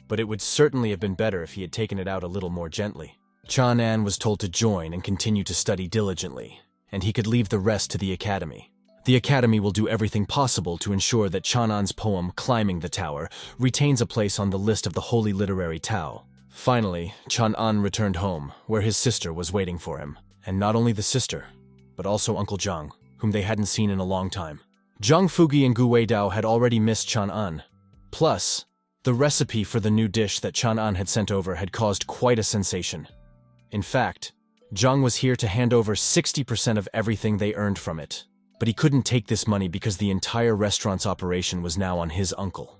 but it would certainly have been better if he had taken it out a little more gently. Chang'an was told to join and continue to study diligently, and he could leave the rest to the academy. The academy will do everything possible to ensure that Chang'an's poem, Climbing the Tower, retains a place on the list of the Holy Literary Tao. Finally, Chang'an returned home, where his sister was waiting for him. And not only the sister, but also Uncle Zhang, whom they hadn't seen in a long time. Zhang Fugi and Gu Weidao had already missed Chang'an. Plus, the recipe for the new dish that Chang'an had sent over had caused quite a sensation. In fact, Zhang was here to hand over 60% of everything they earned from it. But he couldn't take this money because the entire restaurant's operation was now on his uncle.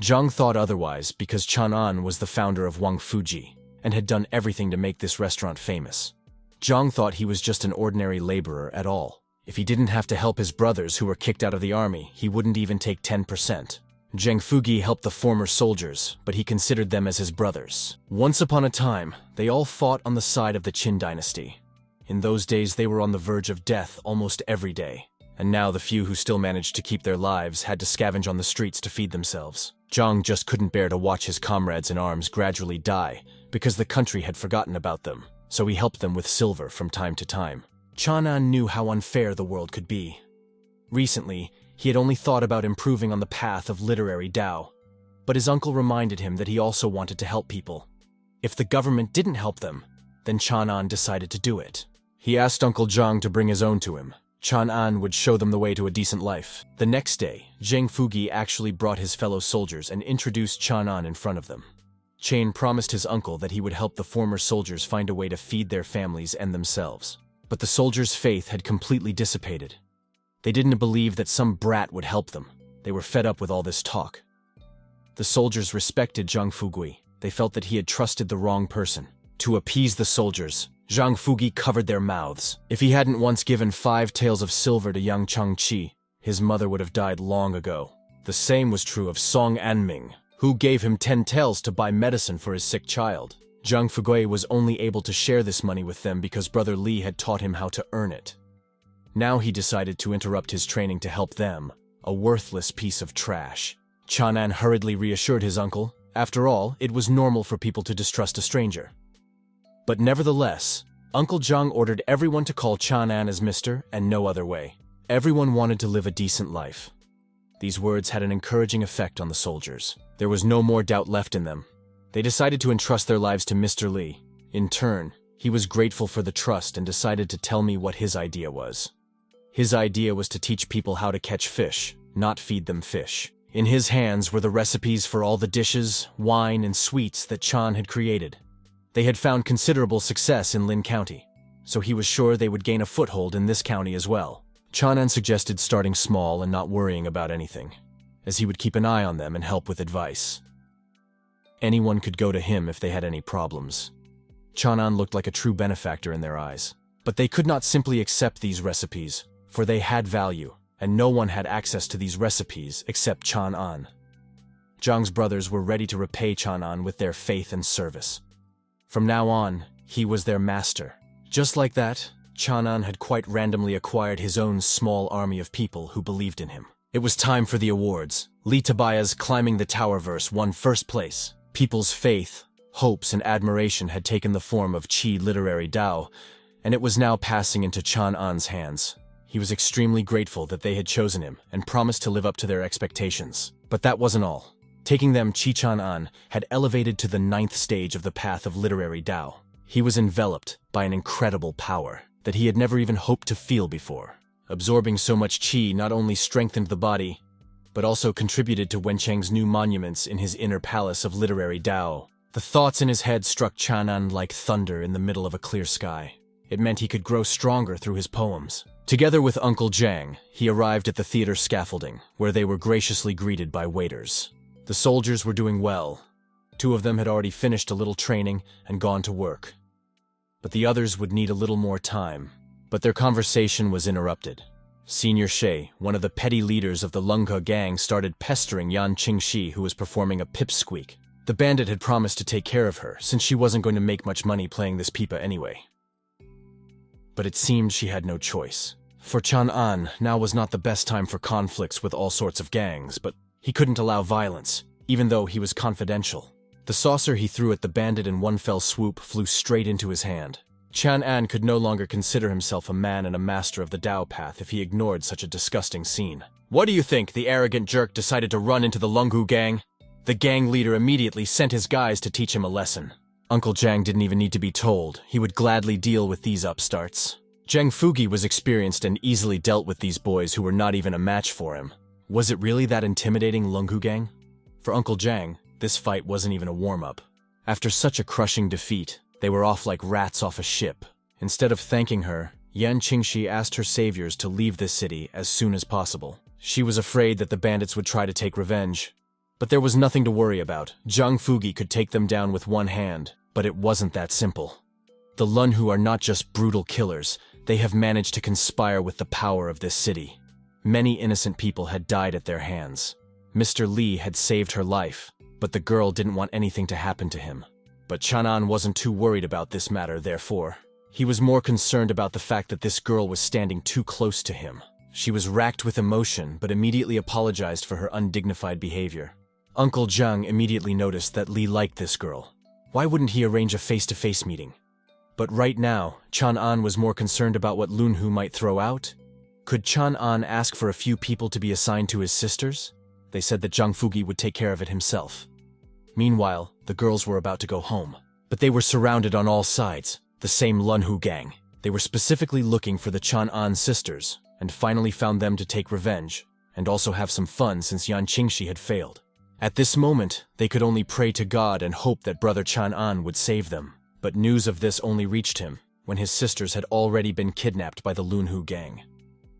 Zhang thought otherwise because Chang'an was the founder of Wang Fuji and had done everything to make this restaurant famous. Zhang thought he was just an ordinary laborer at all. If he didn't have to help his brothers who were kicked out of the army, he wouldn't even take 10%. Zhang Fugi helped the former soldiers, but he considered them as his brothers. Once upon a time, they all fought on the side of the Qin dynasty. In those days, they were on the verge of death almost every day. And now the few who still managed to keep their lives had to scavenge on the streets to feed themselves. Zhang just couldn't bear to watch his comrades in arms gradually die because the country had forgotten about them, so he helped them with silver from time to time. Chang'an knew how unfair the world could be. Recently, he had only thought about improving on the path of literary Tao, but his uncle reminded him that he also wanted to help people. If the government didn't help them, then Chang'an decided to do it. He asked Uncle Zhang to bring his own to him. Chang'an would show them the way to a decent life. The next day, Zheng Fugi actually brought his fellow soldiers and introduced Chang'an in front of them. Chain promised his uncle that he would help the former soldiers find a way to feed their families and themselves. But the soldiers' faith had completely dissipated. They didn't believe that some brat would help them. They were fed up with all this talk. The soldiers respected Zhang Fugui. They felt that he had trusted the wrong person. To appease the soldiers, Zhang Fugi covered their mouths. If he hadn't once given 5 taels of silver to young Changqi, his mother would have died long ago. The same was true of Song Anming, who gave him 10 taels to buy medicine for his sick child. Zhang Fugui was only able to share this money with them because Brother Li had taught him how to earn it. Now he decided to interrupt his training to help them, a worthless piece of trash. Chang'an hurriedly reassured his uncle. After all, it was normal for people to distrust a stranger. But nevertheless, Uncle Zhang ordered everyone to call Chang'an as Mr. and no other way. Everyone wanted to live a decent life. These words had an encouraging effect on the soldiers. There was no more doubt left in them. They decided to entrust their lives to Mr. Li. In turn, he was grateful for the trust and decided to tell me what his idea was. His idea was to teach people how to catch fish, not feed them fish. In his hands were the recipes for all the dishes, wine, and sweets that Chan had created. They had found considerable success in Lin County, so he was sure they would gain a foothold in this county as well. Chang'an suggested starting small and not worrying about anything, as he would keep an eye on them and help with advice. Anyone could go to him if they had any problems. Chang'an looked like a true benefactor in their eyes. But they could not simply accept these recipes, for they had value, and no one had access to these recipes except Chang'an. Zhang's brothers were ready to repay Chang'an with their faith and service. From now on, he was their master. Just like that, Chang'an had quite randomly acquired his own small army of people who believed in him. It was time for the awards. Lee Tobias Climbing the Tower verse won first place. People's faith, hopes, and admiration had taken the form of Qi Literary Dao, and it was now passing into Chang'an's hands. He was extremely grateful that they had chosen him and promised to live up to their expectations. But that wasn't all. Taking them, Chang'an had elevated to the 9th stage of the path of literary Dao. He was enveloped by an incredible power that he had never even hoped to feel before. Absorbing so much qi not only strengthened the body, but also contributed to Wencheng's new monuments in his inner palace of literary Dao. The thoughts in his head struck Chang'an like thunder in the middle of a clear sky. It meant he could grow stronger through his poems. Together with Uncle Zhang, he arrived at the theater scaffolding, where they were graciously greeted by waiters. The soldiers were doing well. 2 of them had already finished a little training and gone to work. But the others would need a little more time. But their conversation was interrupted. Senior Shay, one of the petty leaders of the Lungke gang, started pestering Yan Qingxi, who was performing a pipsqueak. The bandit had promised to take care of her, since she wasn't going to make much money playing this pipa anyway. But it seemed she had no choice. For Chang'an, now was not the best time for conflicts with all sorts of gangs, but he couldn't allow violence, even though he was confidential. The saucer he threw at the bandit in one fell swoop flew straight into his hand. Chang'an could no longer consider himself a man and a master of the Dao path if he ignored such a disgusting scene. What do you think? The arrogant jerk decided to run into the Lunghu gang? The gang leader immediately sent his guys to teach him a lesson. Uncle Zhang didn't even need to be told. He would gladly deal with these upstarts. Zhang Fugi was experienced and easily dealt with these boys who were not even a match for him. Was it really that intimidating, Lunghu gang? For Uncle Zhang, this fight wasn't even a warm-up. After such a crushing defeat, they were off like rats off a ship. Instead of thanking her, Yan Qingxi asked her saviors to leave this city as soon as possible. She was afraid that the bandits would try to take revenge. But there was nothing to worry about. Zhang Fugi could take them down with one hand, but it wasn't that simple. The Lunhu are not just brutal killers, they have managed to conspire with the power of this city. Many innocent people had died at their hands. Mr. Li had saved her life, but the girl didn't want anything to happen to him. But Chang'an wasn't too worried about this matter, therefore. He was more concerned about the fact that this girl was standing too close to him. She was racked with emotion, but immediately apologized for her undignified behavior. Uncle Zhang immediately noticed that Li liked this girl. Why wouldn't he arrange a face-to-face meeting? But right now, Chang'an was more concerned about what Lunhu might throw out. Could Chang'an ask for a few people to be assigned to his sisters? They said that Zhang Fugi would take care of it himself. Meanwhile, the girls were about to go home. But they were surrounded on all sides, the same Lunhu gang. They were specifically looking for the Chang'an sisters, and finally found them to take revenge, and also have some fun since Yan Qingxi had failed. At this moment, they could only pray to God and hope that brother Chang'an would save them. But news of this only reached him when his sisters had already been kidnapped by the Lunhu gang.